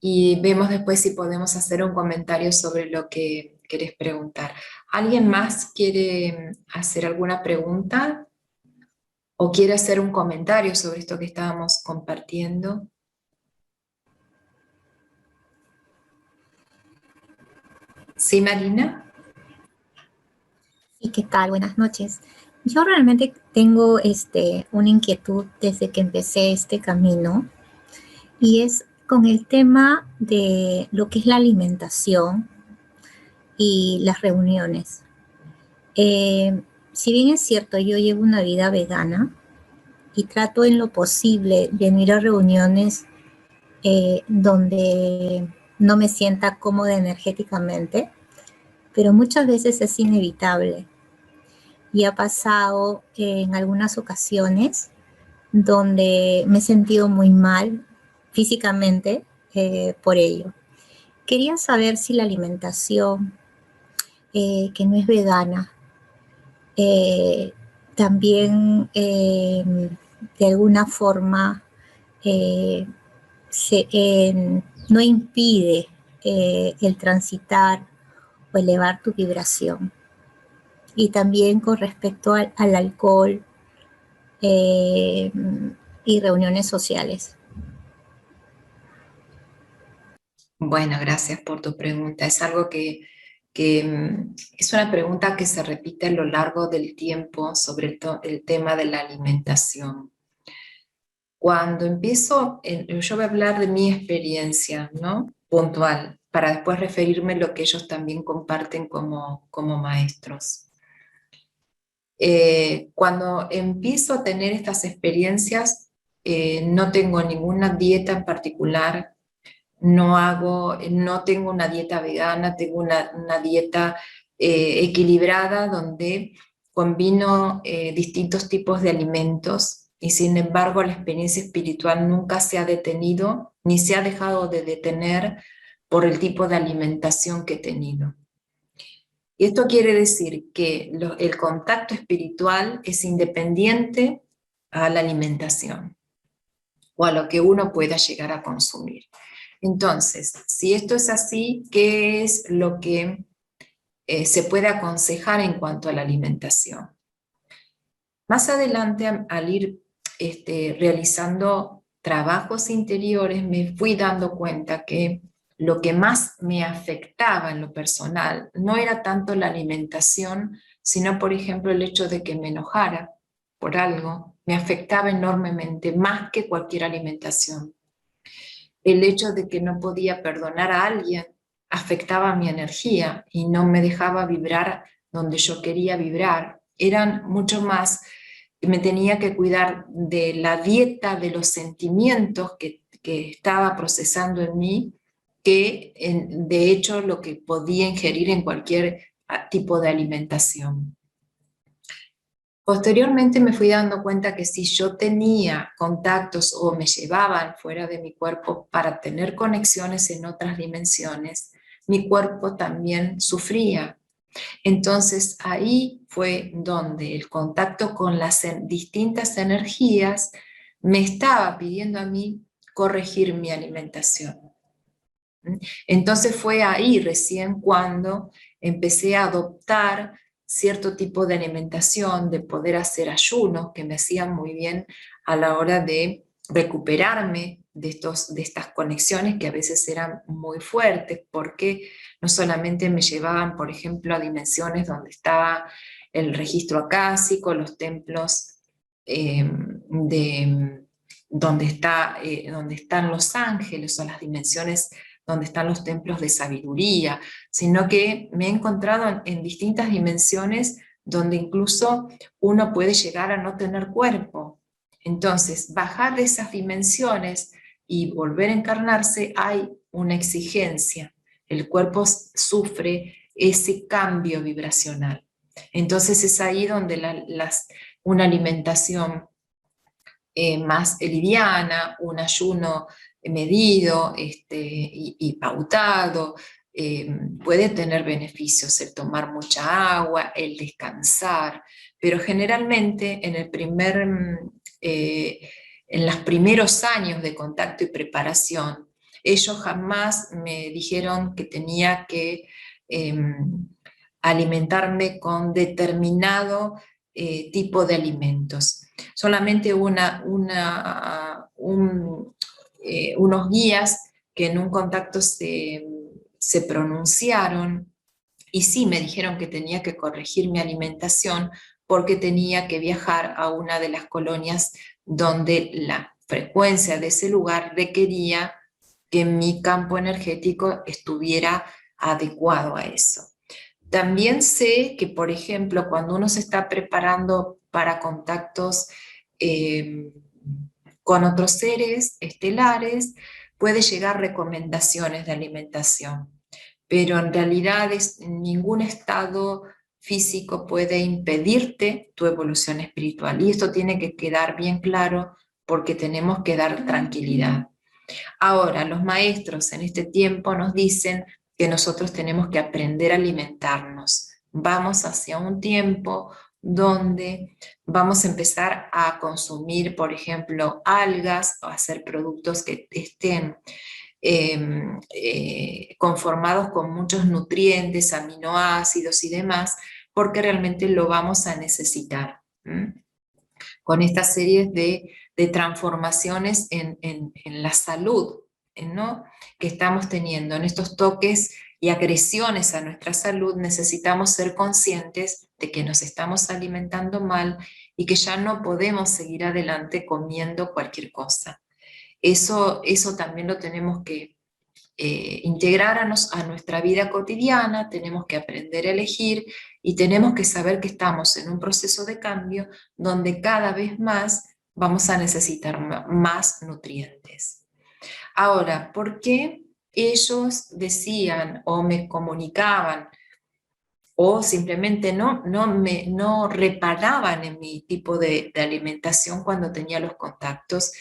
y vemos después si podemos hacer un comentario sobre lo que querés preguntar. ¿Alguien más quiere hacer alguna pregunta? ¿O quiere hacer un comentario sobre esto que estábamos compartiendo? ¿Sí, Marina? ¿Y qué tal? Buenas noches. Yo realmente tengo una inquietud desde que empecé este camino y es con el tema de lo que es la alimentación y las reuniones. Si bien es cierto, yo llevo una vida vegana y trato en lo posible de no ir a reuniones donde no me sienta cómoda energéticamente, pero muchas veces es inevitable. Y ha pasado en algunas ocasiones donde me he sentido muy mal físicamente por ello. Quería saber si la alimentación, que no es vegana, también de alguna forma no impide el transitar o elevar tu vibración. Y también con respecto al alcohol y reuniones sociales. Bueno, gracias por tu pregunta. Es algo que es una pregunta que se repite a lo largo del tiempo sobre el tema de la alimentación. Cuando empiezo, yo voy a hablar de mi experiencia, ¿no? Puntual, para después referirme a lo que ellos también comparten como maestros. Cuando empiezo a tener estas experiencias, no tengo ninguna dieta en particular, no tengo una dieta vegana, tengo una dieta equilibrada donde combino distintos tipos de alimentos y sin embargo la experiencia espiritual nunca se ha detenido ni se ha dejado de detener por el tipo de alimentación que he tenido. Y esto quiere decir que el contacto espiritual es independiente a la alimentación o a lo que uno pueda llegar a consumir. Entonces, si esto es así, ¿qué es lo que se puede aconsejar en cuanto a la alimentación? Más adelante, al ir realizando trabajos interiores, me fui dando cuenta que lo que más me afectaba en lo personal no era tanto la alimentación, sino, por ejemplo, el hecho de que me enojara por algo, me afectaba enormemente, más que cualquier alimentación. El hecho de que no podía perdonar a alguien afectaba mi energía y no me dejaba vibrar donde yo quería vibrar. Eran mucho más, me tenía que cuidar de la dieta, de los sentimientos que estaba procesando en mí, que de hecho lo que podía ingerir en cualquier tipo de alimentación. Posteriormente me fui dando cuenta que si yo tenía contactos o me llevaban fuera de mi cuerpo para tener conexiones en otras dimensiones, mi cuerpo también sufría Entonces ahí fue donde el contacto con las distintas energías me estaba pidiendo a mí corregir mi alimentación. Entonces fue ahí recién cuando empecé a adoptar cierto tipo de alimentación, de poder hacer ayunos que me hacían muy bien a la hora de recuperarme de estas conexiones que a veces eran muy fuertes, porque no solamente me llevaban, por ejemplo, a dimensiones donde estaba el registro acásico, los templos donde están los ángeles, o las dimensiones donde están los templos de sabiduría, sino que me he encontrado en distintas dimensiones donde incluso uno puede llegar a no tener cuerpo. Entonces, bajar de esas dimensiones y volver a encarnarse, hay una exigencia. El cuerpo sufre ese cambio vibracional. Entonces es ahí donde una alimentación más liviana, un ayuno medido y pautado, puede tener beneficios, el tomar mucha agua, el descansar, pero generalmente en los primeros años de contacto y preparación, ellos jamás me dijeron que tenía que alimentarme con determinado tipo de alimentos. Solamente unos guías que en un contacto se pronunciaron y sí me dijeron que tenía que corregir mi alimentación porque tenía que viajar a una de las colonias donde la frecuencia de ese lugar requería que mi campo energético estuviera adecuado a eso. También sé que, por ejemplo, cuando uno se está preparando para contactos con otros seres estelares, puede llegar recomendaciones de alimentación, pero en realidad ningún estado físico puede impedirte tu evolución espiritual, y esto tiene que quedar bien claro porque tenemos que dar tranquilidad. Ahora, los maestros en este tiempo nos dicen que nosotros tenemos que aprender a alimentarnos. Vamos hacia un tiempo donde vamos a empezar a consumir, por ejemplo, algas o hacer productos que estén conformados con muchos nutrientes, aminoácidos y demás, porque realmente lo vamos a necesitar. Con estas series de transformaciones en la salud, ¿no?, que estamos teniendo, en estos toques y agresiones a nuestra salud, necesitamos ser conscientes de que nos estamos alimentando mal y que ya no podemos seguir adelante comiendo cualquier cosa. Eso también lo tenemos que integrar a nuestra vida cotidiana, tenemos que aprender a elegir y tenemos que saber que estamos en un proceso de cambio donde cada vez más vamos a necesitar más nutrientes. Ahora, ¿por qué ellos decían o me comunicaban o simplemente no reparaban en mi tipo de alimentación cuando tenía los contactos?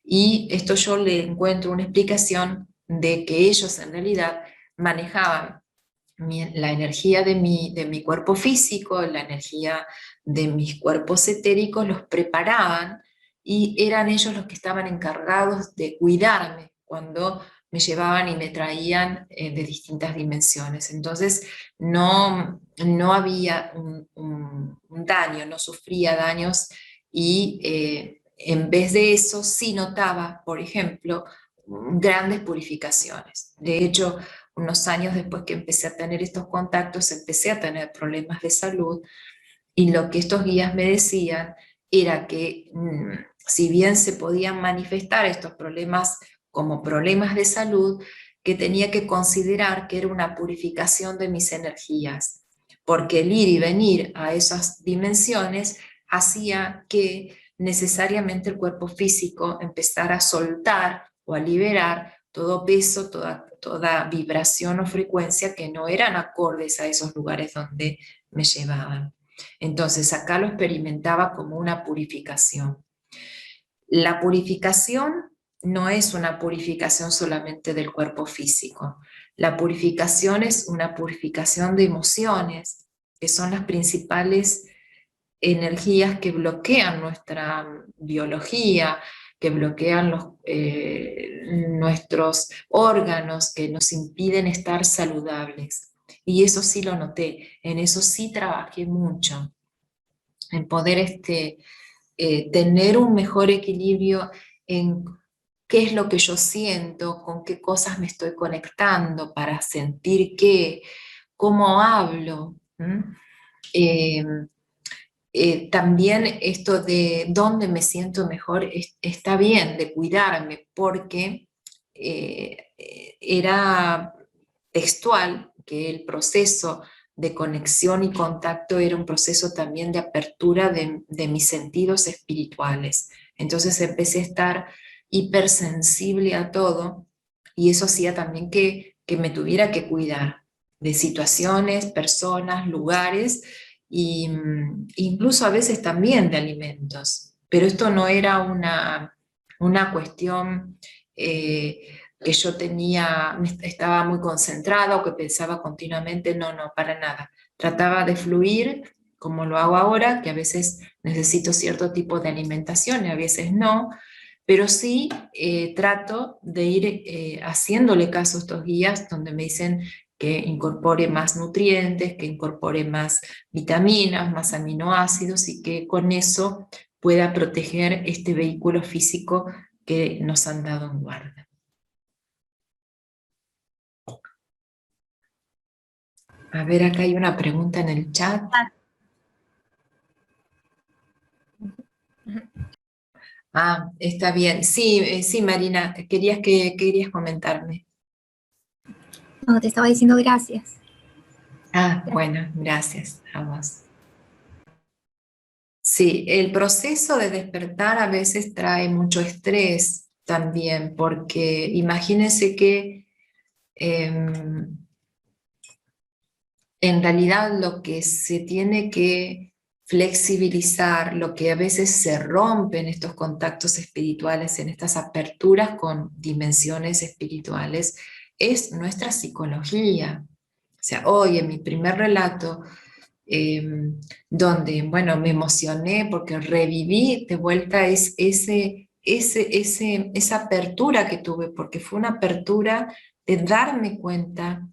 Y esto yo le encuentro una explicación de que ellos en realidad manejaban la energía de mi cuerpo físico, la energía de mis cuerpos etéricos, los preparaban y eran ellos los que estaban encargados de cuidarme cuando me llevaban y me traían de distintas dimensiones. Entonces no había un daño, no sufría daños y en vez de eso sí notaba, por ejemplo, grandes purificaciones. De hecho, unos años después que empecé a tener estos contactos, empecé a tener problemas de salud, y lo que estos guías me decían era que si bien se podían manifestar estos problemas como problemas de salud, que tenía que considerar que era una purificación de mis energías, porque el ir y venir a esas dimensiones hacía que necesariamente el cuerpo físico empezara a soltar o a liberar todo peso, toda vibración o frecuencia que no eran acordes a esos lugares donde me llevaban. Entonces acá lo experimentaba como una purificación. La purificación no es una purificación solamente del cuerpo físico. La purificación es una purificación de emociones, que son las principales energías que bloquean nuestra biología, que bloquean nuestros órganos, que nos impiden estar saludables. Y eso sí lo noté, en eso sí trabajé mucho, en poder tener un mejor equilibrio en qué es lo que yo siento, con qué cosas me estoy conectando para sentir qué, cómo hablo. También esto de dónde me siento mejor está bien, de cuidarme, porque era textual que el proceso de conexión y contacto era un proceso también de apertura de mis sentidos espirituales. Entonces empecé a estar hipersensible a todo y eso hacía también que me tuviera que cuidar de situaciones, personas, lugares, y incluso a veces también de alimentos. Pero esto no era una cuestión que yo estaba muy concentrada o que pensaba continuamente, no, para nada. Trataba de fluir como lo hago ahora, que a veces necesito cierto tipo de alimentación y a veces no, pero sí trato de ir haciéndole caso a estos guías donde me dicen que incorpore más nutrientes, que incorpore más vitaminas, más aminoácidos y que con eso pueda proteger este vehículo físico que nos han dado en guarda. A ver, acá hay una pregunta en el chat. Ah, está bien. Sí, sí, Marina, querías comentarme. No, te estaba diciendo gracias. Ah, bueno, gracias a vos. Sí, el proceso de despertar a veces trae mucho estrés también, porque imagínense que en realidad lo que se tiene que flexibilizar, lo que a veces se rompe en estos contactos espirituales, en estas aperturas con dimensiones espirituales, es nuestra psicología. O sea, hoy en mi primer relato, donde, bueno, me emocioné porque reviví de vuelta esa apertura que tuve, porque fue una apertura de darme cuenta,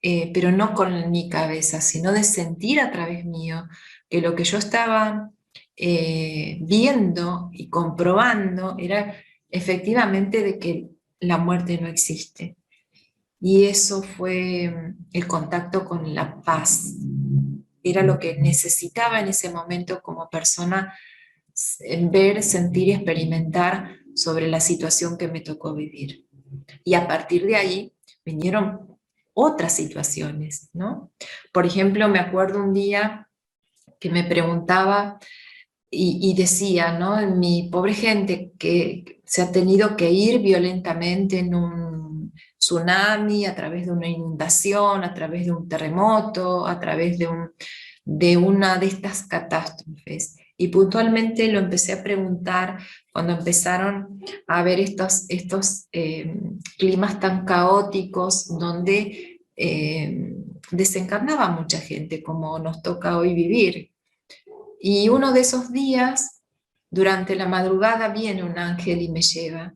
pero no con mi cabeza, sino de sentir a través mío que lo que yo estaba viendo y comprobando era efectivamente de que la muerte no existe. Y eso fue el contacto con la paz. Era lo que necesitaba en ese momento como persona, ver, sentir y experimentar sobre la situación que me tocó vivir. Y a partir de ahí vinieron otras situaciones, ¿no? Por ejemplo, me acuerdo un día que me preguntaba y decía, ¿no? Mi pobre gente que se ha tenido que ir violentamente en un tsunami, a través de una inundación, a través de un terremoto, a través de una de estas catástrofes. Y puntualmente lo empecé a preguntar cuando empezaron a haber estos climas tan caóticos donde desencarnaba mucha gente, como nos toca hoy vivir. Y uno de esos días, durante la madrugada, viene un ángel y me lleva.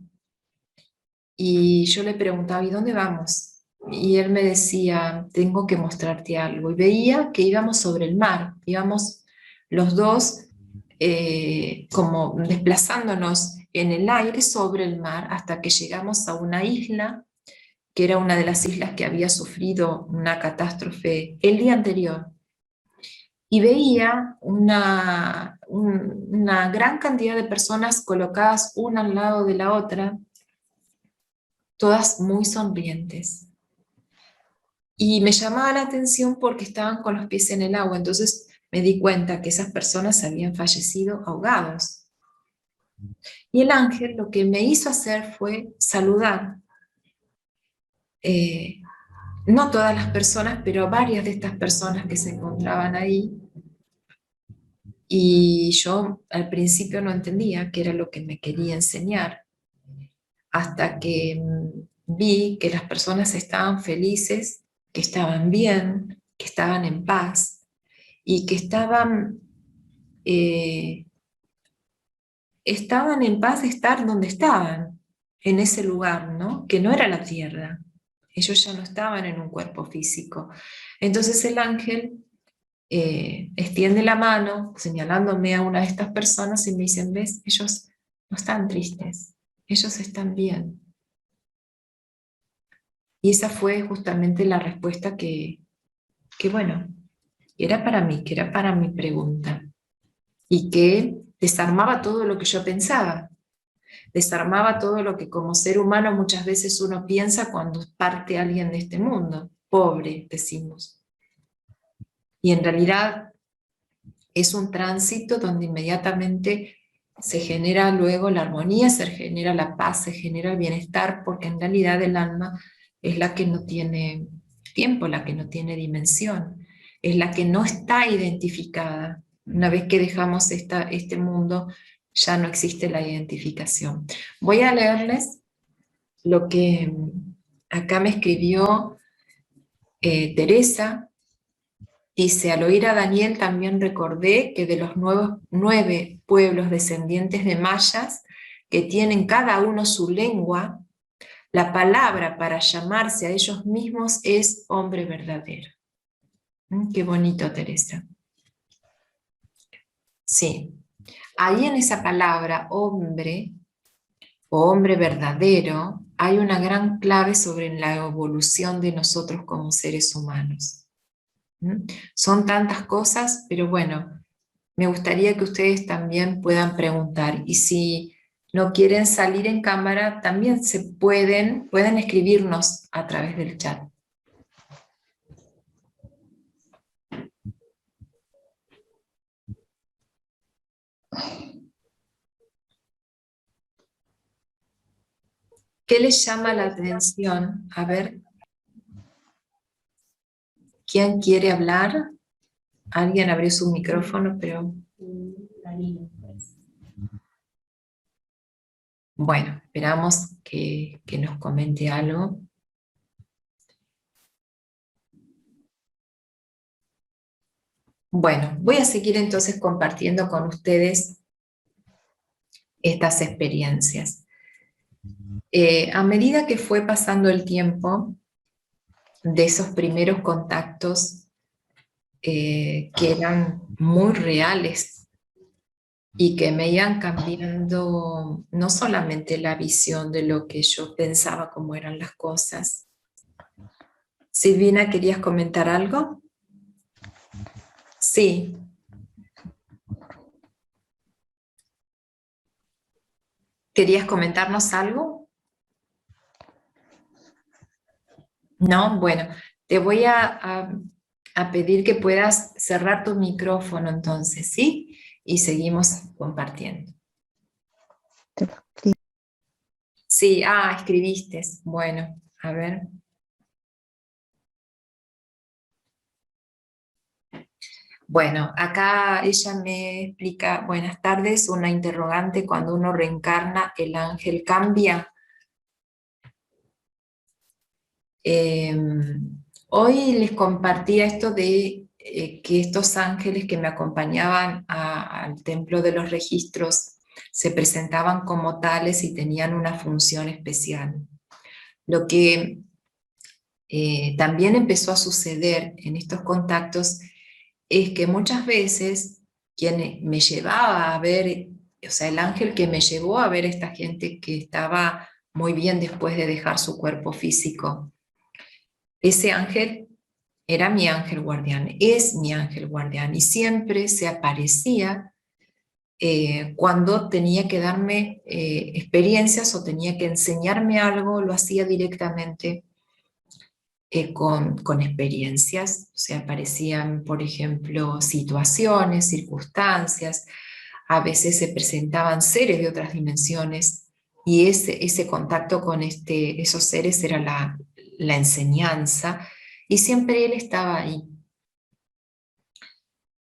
Y yo le preguntaba, ¿y dónde vamos? Y él me decía, tengo que mostrarte algo. Y veía que íbamos sobre el mar, íbamos los dos como desplazándonos en el aire sobre el mar hasta que llegamos a una isla, que era una de las islas que había sufrido una catástrofe el día anterior. Y veía una gran cantidad de personas colocadas una al lado de la otra, todas muy sonrientes. Y me llamaba la atención porque estaban con los pies en el agua, entonces me di cuenta que esas personas habían fallecido ahogados. Y el ángel lo que me hizo hacer fue saludar. No todas las personas, pero varias de estas personas que se encontraban ahí. Y yo al principio no entendía qué era lo que me quería enseñar. hasta que vi que las personas estaban felices, que estaban bien, que estaban en paz y que estaban en paz de estar donde estaban, en ese lugar, ¿no? Que no era la tierra. Ellos ya no estaban en un cuerpo físico. Entonces el ángel extiende la mano señalándome a una de estas personas y me dicen, ¿ves? Ellos no están tristes, ellos están bien. Y esa fue justamente la respuesta que bueno, era para mí, que era para mi pregunta. Y que desarmaba todo lo que yo pensaba. Desarmaba todo lo que como ser humano muchas veces uno piensa cuando parte alguien de este mundo. Pobre, decimos. Y en realidad es un tránsito donde inmediatamente se genera luego la armonía, se genera la paz, se genera el bienestar, porque en realidad el alma es la que no tiene tiempo, la que no tiene dimensión, es la que no está identificada. Una vez que dejamos este mundo, ya no existe la identificación. Voy a leerles lo que acá me escribió Teresa. Dice, al oír a Daniel también recordé que de los 9 pueblos descendientes de mayas, que tienen cada uno su lengua, la palabra para llamarse a ellos mismos es hombre verdadero. Qué bonito, Teresa. Sí, ahí en esa palabra hombre o hombre verdadero hay una gran clave sobre la evolución de nosotros como seres humanos. Son tantas cosas, pero bueno, me gustaría que ustedes también puedan preguntar. Y si no quieren salir en cámara, también pueden escribirnos a través del chat. ¿Qué les llama la atención? A ver, ¿quién quiere hablar? Alguien abrió su micrófono, pero... Bueno, esperamos que nos comente algo. Bueno, voy a seguir entonces compartiendo con ustedes estas experiencias. A medida que fue pasando el tiempo de esos primeros contactos que eran muy reales y que me iban cambiando no solamente la visión de lo que yo pensaba cómo eran las cosas. Silvina, ¿querías comentar algo? Sí. ¿Querías comentarnos algo? No, bueno, te voy a pedir que puedas cerrar tu micrófono entonces, ¿sí? Y seguimos compartiendo. Sí, escribiste. Bueno, a ver. Bueno, acá ella me explica, buenas tardes, una interrogante, cuando uno reencarna, ¿el ángel cambia? Hoy les compartía esto de que estos ángeles que me acompañaban al templo de los registros se presentaban como tales y tenían una función especial. Lo que también empezó a suceder en estos contactos es que muchas veces quien me llevaba a ver, o sea, el ángel que me llevó a ver a esta gente que estaba muy bien después de dejar su cuerpo físico, ese ángel era mi ángel guardián, es mi ángel guardián, y siempre se aparecía cuando tenía que darme experiencias o tenía que enseñarme algo, lo hacía directamente con experiencias, o sea, aparecían, por ejemplo, situaciones, circunstancias, a veces se presentaban seres de otras dimensiones, y ese contacto con esos seres era la enseñanza, y siempre él estaba ahí.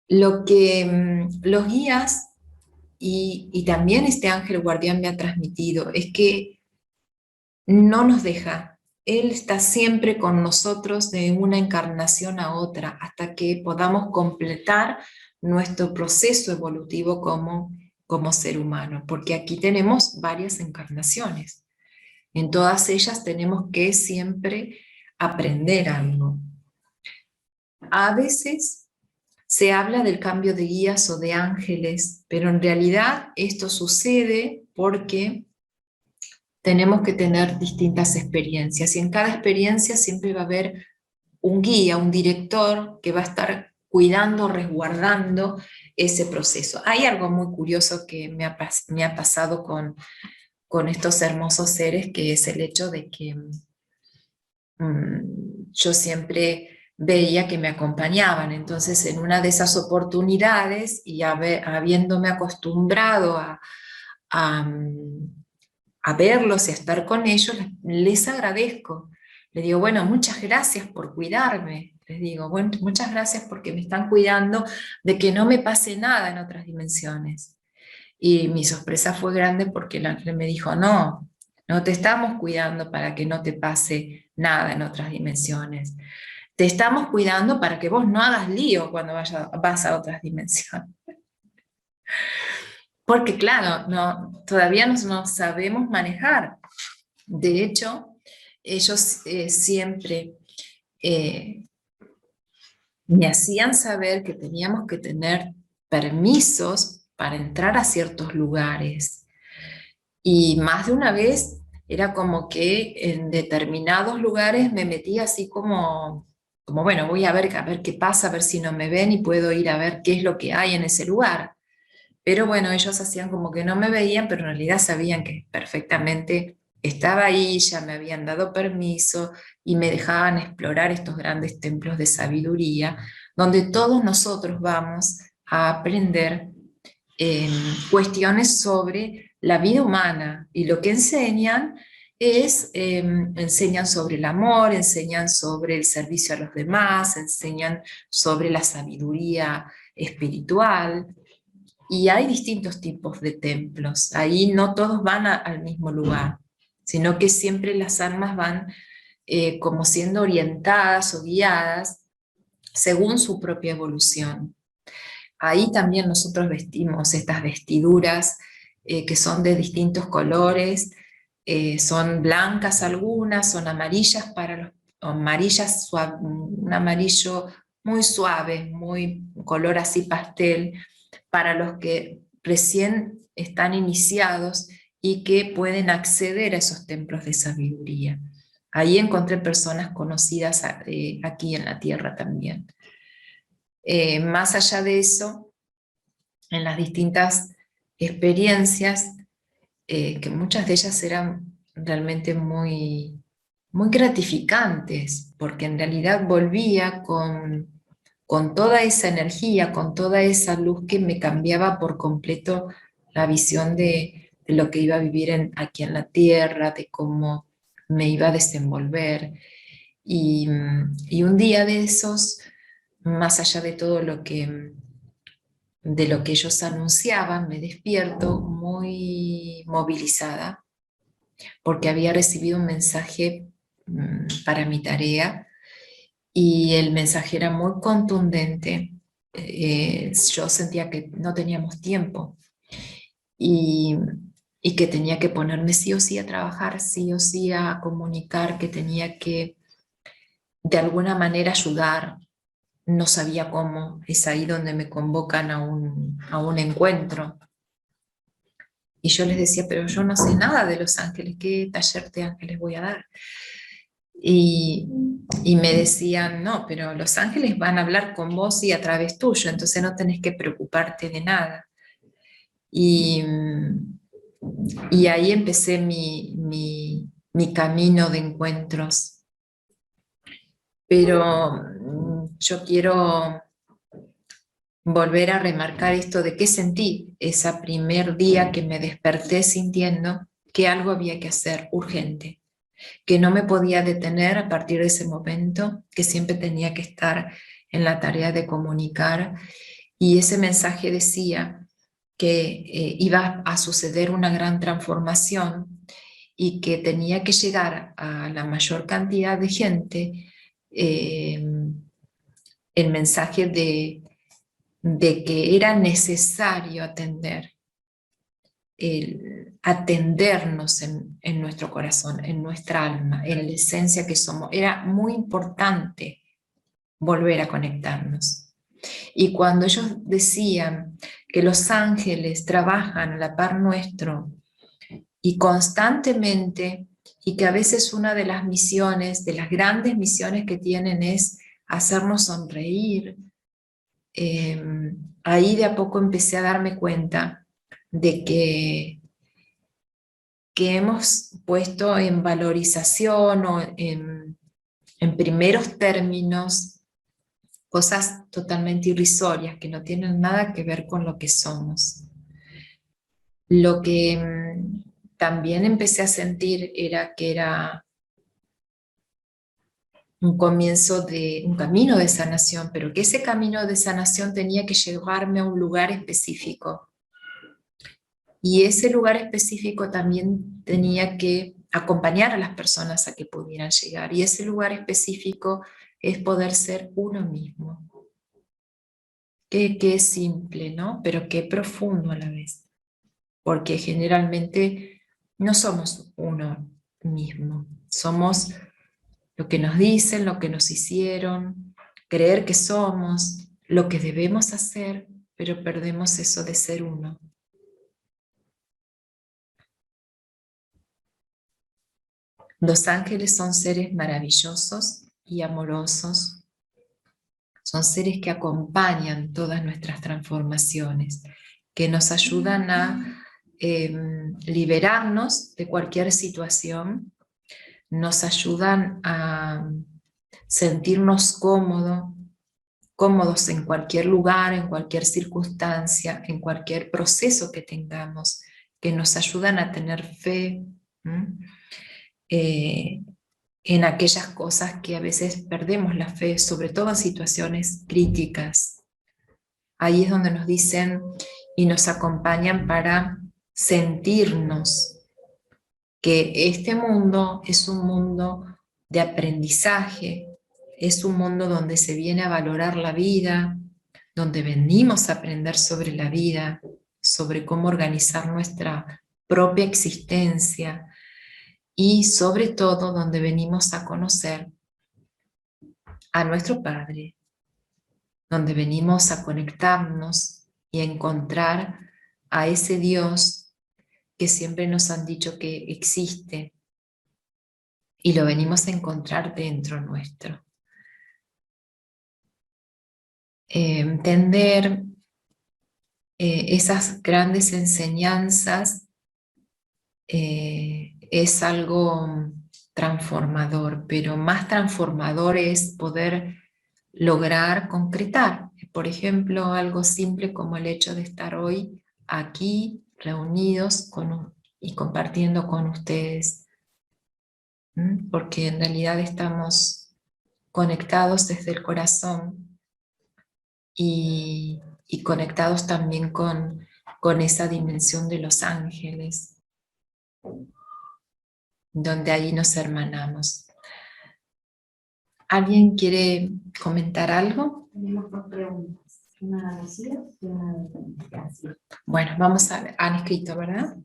Lo que los guías y también este ángel guardián me ha transmitido es que no nos deja. Él está siempre con nosotros de una encarnación a otra, hasta que podamos completar nuestro proceso evolutivo como ser humano, porque aquí tenemos varias encarnaciones. En todas ellas tenemos que siempre aprender algo. A veces se habla del cambio de guías o de ángeles, pero en realidad esto sucede porque tenemos que tener distintas experiencias, y en cada experiencia siempre va a haber un guía, un director que va a estar cuidando, resguardando ese proceso. Hay algo muy curioso que me ha pasado con estos hermosos seres, que es el hecho de que yo siempre veía que me acompañaban. Entonces, en una de esas oportunidades, y habiéndome acostumbrado a verlos y a estar con ellos, les agradezco. Les digo, bueno, muchas gracias por cuidarme. Les digo, bueno, muchas gracias porque me están cuidando de que no me pase nada en otras dimensiones. Y mi sorpresa fue grande porque el ángel me dijo, no, no te estamos cuidando para que no te pase nada en otras dimensiones. Te estamos cuidando para que vos no hagas lío cuando vas a otras dimensiones. Porque claro, todavía no sabemos manejar. De hecho, ellos siempre me hacían saber que teníamos que tener permisos para entrar a ciertos lugares. Y más de una vez era como que en determinados lugares me metía así como bueno, voy a ver qué pasa, a ver si no me ven y puedo ir a ver qué es lo que hay en ese lugar. Pero bueno, ellos hacían como que no me veían, pero en realidad sabían que perfectamente estaba ahí, ya me habían dado permiso y me dejaban explorar estos grandes templos de sabiduría, donde todos nosotros vamos a aprender cuestiones sobre la vida humana, y lo que enseñan enseñan sobre el amor, enseñan sobre el servicio a los demás, enseñan sobre la sabiduría espiritual. Y hay distintos tipos de templos. Ahí no todos van al mismo lugar, sino que siempre las almas van como siendo orientadas o guiadas según su propia evolución. Ahí también nosotros vestimos estas vestiduras que son de distintos colores, son blancas algunas, son amarillas un amarillo muy suave, muy color así pastel, para los que recién están iniciados y que pueden acceder a esos templos de sabiduría. Ahí encontré personas conocidas aquí en la tierra también. Más allá de eso, en las distintas experiencias, que muchas de ellas eran realmente muy, muy gratificantes, porque en realidad volvía con toda esa energía, con toda esa luz que me cambiaba por completo la visión de lo que iba a vivir aquí en la tierra, de cómo me iba a desenvolver. Y un día de esos, más allá de todo de lo que ellos anunciaban, me despierto muy movilizada, porque había recibido un mensaje para mi tarea, y el mensaje era muy contundente. Yo sentía que no teníamos tiempo y que tenía que ponerme sí o sí a trabajar, sí o sí a comunicar, que tenía que de alguna manera ayudar. No sabía cómo. Es ahí donde me convocan a un encuentro. Y yo les decía, pero yo no sé nada de los ángeles, ¿qué taller de ángeles voy a dar? Y me decían, no, pero los ángeles van a hablar con vos y a través tuyo, entonces no tenés que preocuparte de nada. Y ahí empecé mi camino de encuentros. Pero yo quiero volver a remarcar esto de qué sentí ese primer día que me desperté sintiendo que algo había que hacer urgente, que no me podía detener a partir de ese momento, que siempre tenía que estar en la tarea de comunicar. Y ese mensaje decía que iba a suceder una gran transformación y que tenía que llegar a la mayor cantidad de gente el mensaje de que era necesario atendernos en nuestro corazón, en nuestra alma, en la esencia que somos. Era muy importante volver a conectarnos. Y cuando ellos decían que los ángeles trabajan a la par nuestro y constantemente, y que a veces una de las misiones, de las grandes misiones que tienen es hacernos sonreír, ahí de a poco empecé a darme cuenta de que hemos puesto en valorización o en primeros términos cosas totalmente irrisorias que no tienen nada que ver con lo que somos. Lo que también empecé a sentir era que era un comienzo de un camino de sanación, pero que ese camino de sanación tenía que llevarme a un lugar específico. Y ese lugar específico también tenía que acompañar a las personas a que pudieran llegar. Y ese lugar específico es poder ser uno mismo. Que es simple, ¿no? Pero qué profundo a la vez. Porque generalmente no somos uno mismo. Somos lo que nos dicen, lo que nos hicieron, creer que somos, lo que debemos hacer, pero perdemos eso de ser uno. Los ángeles son seres maravillosos y amorosos. Son seres que acompañan todas nuestras transformaciones, que nos ayudan a liberarnos de cualquier situación, nos ayudan a sentirnos cómodos en cualquier lugar, en cualquier circunstancia, en cualquier proceso que tengamos, que nos ayudan a tener fe en aquellas cosas que a veces perdemos la fe, sobre todo en situaciones críticas. Ahí es donde nos dicen y nos acompañan para sentirnos que este mundo es un mundo de aprendizaje, es un mundo donde se viene a valorar la vida, donde venimos a aprender sobre la vida, sobre cómo organizar nuestra propia existencia y sobre todo donde venimos a conocer a nuestro Padre, donde venimos a conectarnos y a encontrar a ese Dios que siempre nos han dicho que existe y lo venimos a encontrar dentro nuestro. Entender esas grandes enseñanzas es algo transformador, pero más transformador es poder lograr concretar. Por ejemplo, algo simple como el hecho de estar hoy aquí reunidos y compartiendo con ustedes, porque en realidad estamos conectados desde el corazón y conectados también con esa dimensión de los ángeles, donde ahí nos hermanamos. ¿Alguien quiere comentar algo? Tenemos dos preguntas, una de Rocío y una de Gracia. Bueno, vamos a ver, han escrito, ¿verdad?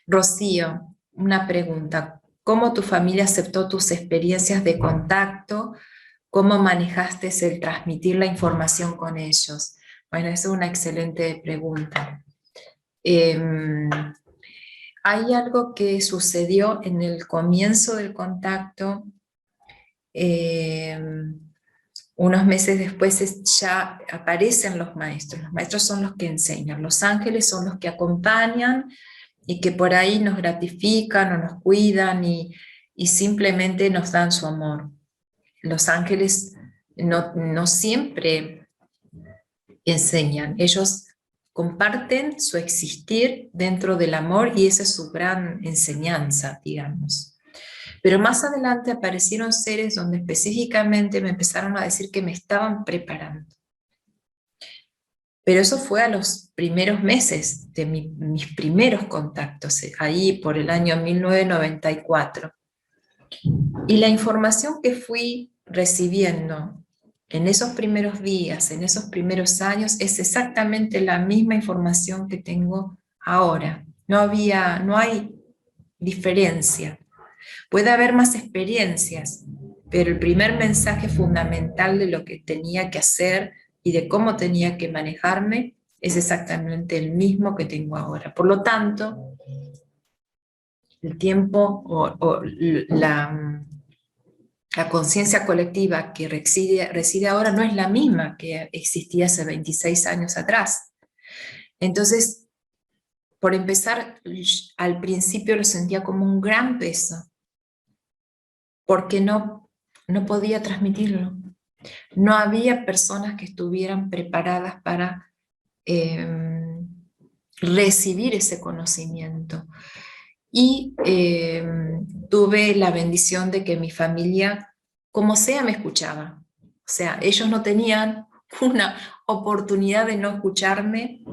Rocío, una pregunta. ¿Cómo tu familia aceptó tus experiencias de contacto? ¿Cómo manejaste el transmitir la información con ellos? Bueno, esa es una excelente pregunta. Hay algo que sucedió en el comienzo del contacto. Unos meses después ya aparecen los maestros son los que enseñan, los ángeles son los que acompañan y que por ahí nos gratifican o nos cuidan y simplemente nos dan su amor. Los ángeles no siempre enseñan, ellos comparten su existir dentro del amor y esa es su gran enseñanza, digamos. Pero más adelante aparecieron seres donde específicamente me empezaron a decir que me estaban preparando. Pero eso fue a los primeros meses de mis primeros contactos, ahí por el año 1994. Y la información que fui recibiendo en esos primeros días, en esos primeros años, es exactamente la misma información que tengo ahora. No hay diferencia. Puede haber más experiencias, pero el primer mensaje fundamental de lo que tenía que hacer y de cómo tenía que manejarme es exactamente el mismo que tengo ahora. Por lo tanto, el tiempo o la conciencia colectiva que reside ahora no es la misma que existía hace 26 años atrás. Entonces, por empezar, al principio lo sentía como un gran peso, porque no podía transmitirlo. No había personas que estuvieran preparadas para recibir ese conocimiento. Y tuve la bendición de que mi familia, como sea, me escuchaba. O sea, ellos no tenían una oportunidad de no escucharme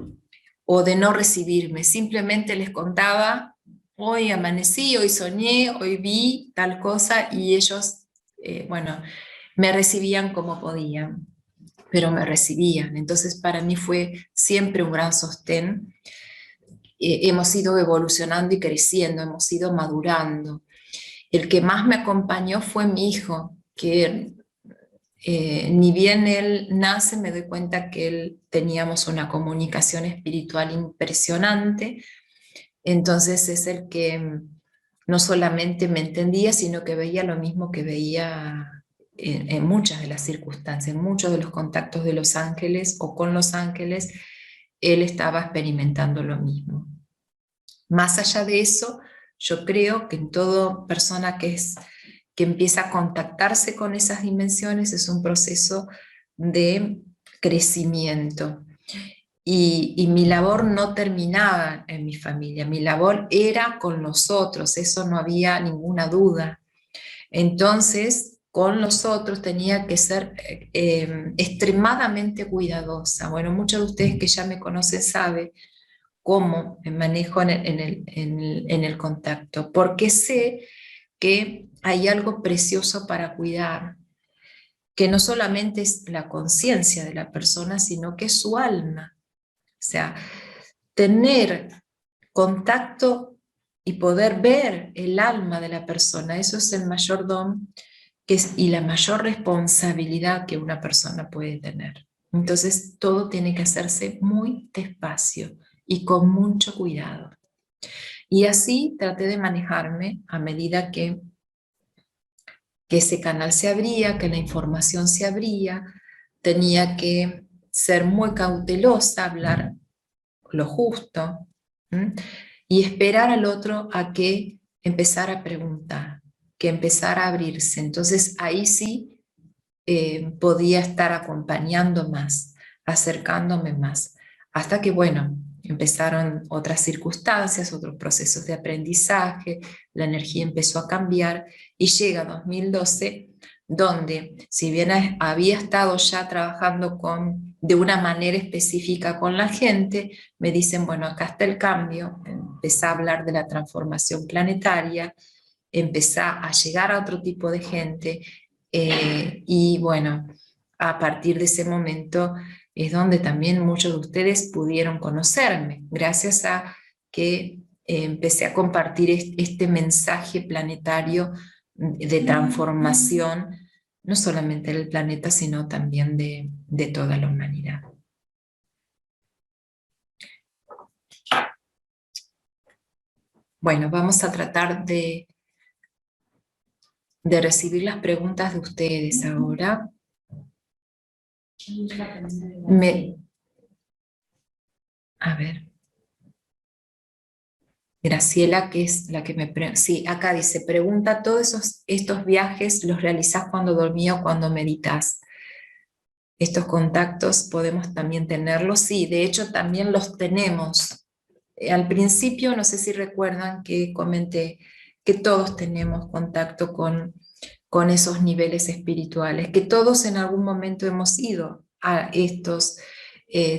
o de no recibirme. Simplemente les contaba, hoy amanecí, hoy soñé, hoy vi tal cosa, y ellos, bueno, me recibían como podían, pero me recibían. Entonces para mí fue siempre un gran sostén. Hemos ido evolucionando y creciendo, hemos ido madurando. El que más me acompañó fue mi hijo, que ni bien él nace, me doy cuenta que él teníamos una comunicación espiritual impresionante. Entonces es el que no solamente me entendía, sino que veía lo mismo que veía en muchas de las circunstancias, en muchos de los contactos de los ángeles o con los ángeles, él estaba experimentando lo mismo. Más allá de eso, yo creo que en toda persona que empieza a contactarse con esas dimensiones es un proceso de crecimiento. Y mi labor no terminaba en mi familia, mi labor era con los otros, eso no había ninguna duda. Entonces, con los otros tenía que ser extremadamente cuidadosa. Bueno, muchos de ustedes que ya me conocen saben cómo me manejo en el contacto, porque sé que hay algo precioso para cuidar, que no solamente es la conciencia de la persona, sino que es su alma. O sea, tener contacto y poder ver el alma de la persona, eso es el mayor don y la mayor responsabilidad que una persona puede tener. Entonces todo tiene que hacerse muy despacio y con mucho cuidado. Y así traté de manejarme a medida que ese canal se abría, que la información se abría. Tenía que ser muy cautelosa, hablar lo justo, y esperar al otro a que empezara a preguntar, que empezara a abrirse. Entonces ahí sí podía estar acompañando más, acercándome más, hasta que, bueno, empezaron otras circunstancias, otros procesos de aprendizaje, la energía empezó a cambiar y llega 2012, donde si bien había estado ya trabajando de una manera específica con la gente, me dicen, bueno, acá está el cambio, empecé a hablar de la transformación planetaria, empecé a llegar a otro tipo de gente, y bueno, a partir de ese momento es donde también muchos de ustedes pudieron conocerme, gracias a que empecé a compartir este mensaje planetario de transformación, no solamente del planeta, sino también de toda la humanidad. Bueno, vamos a tratar de recibir las preguntas de ustedes ahora. A ver. Graciela, que es la que sí, acá dice, pregunta, ¿todos estos viajes los realizás cuando dormís o cuando meditas? Estos contactos podemos también tenerlos, sí, de hecho también los tenemos. Al principio, no sé si recuerdan que comenté que todos tenemos contacto con esos niveles espirituales, que todos en algún momento hemos ido a estos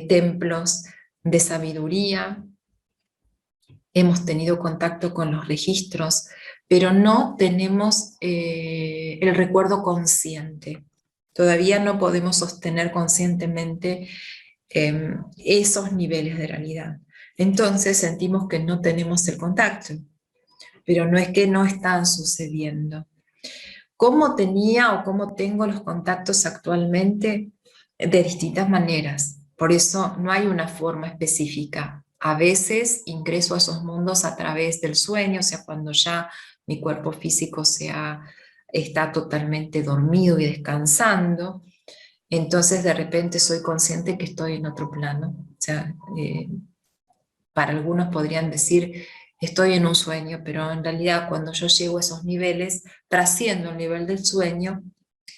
templos de sabiduría, hemos tenido contacto con los registros, pero no tenemos el recuerdo consciente. Todavía no podemos sostener conscientemente esos niveles de realidad. Entonces sentimos que no tenemos el contacto, pero no es que no están sucediendo. ¿Cómo tenía o cómo tengo los contactos actualmente? De distintas maneras. Por eso no hay una forma específica. A veces ingreso a esos mundos a través del sueño, o sea, cuando ya mi cuerpo físico está totalmente dormido y descansando, entonces de repente soy consciente que estoy en otro plano. O sea, para algunos podrían decir, estoy en un sueño, pero en realidad cuando yo llego a esos niveles, trasciendo el nivel del sueño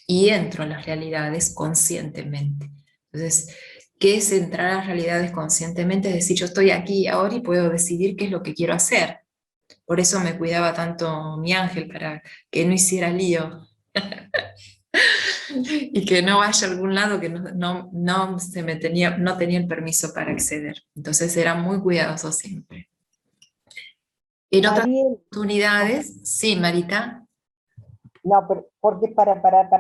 y entro en las realidades conscientemente. Entonces, ¿qué es entrar a las realidades conscientemente? Es decir, yo estoy aquí ahora y puedo decidir qué es lo que quiero hacer. Por eso me cuidaba tanto mi ángel, para que no hiciera lío. Y que no vaya a algún lado que no tenía el permiso para acceder. Entonces era muy cuidadoso siempre. En otras Mariel, oportunidades, sí, Marita. no, porque para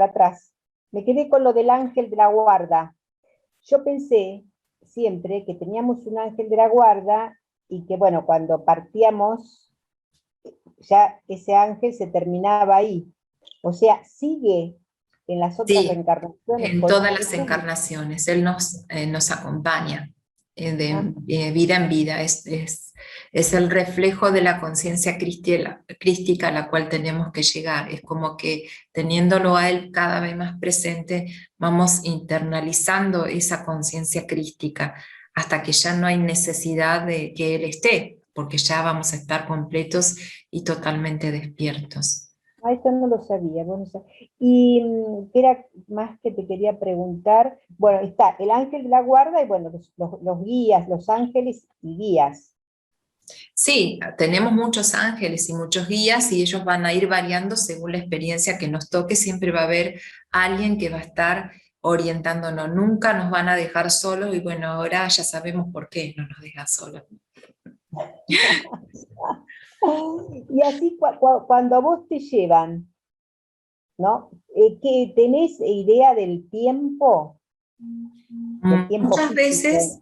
atrás. Me quedé con lo del ángel de la guarda. Yo pensé siempre que teníamos un ángel de la guarda y que, bueno, cuando partíamos, ya ese ángel se terminaba ahí. O sea, sigue en las otras Sí, reencarnaciones. en con todas ese las ángel. encarnaciones. Él nos acompaña Ah. de vida en vida. Es el reflejo de la conciencia crística a la cual tenemos que llegar. Es como que teniéndolo a Él cada vez más presente, vamos internalizando esa conciencia crística hasta que ya no hay necesidad de que Él esté, porque ya vamos a estar completos y totalmente despiertos. Ah, eso no lo sabía. Bueno, y era más que te quería preguntar, bueno, está el ángel de la guarda y bueno, los guías, los ángeles y guías. Sí, tenemos muchos ángeles y muchos guías y ellos van a ir variando según la experiencia que nos toque. Siempre va a haber alguien que va a estar orientándonos. Nunca nos van a dejar solos y bueno, ahora ya sabemos por qué no nos dejan solos. Y así cuando a vos te llevan, ¿no? ¿Que tenés idea del tiempo? Del tiempo Muchas físico. veces,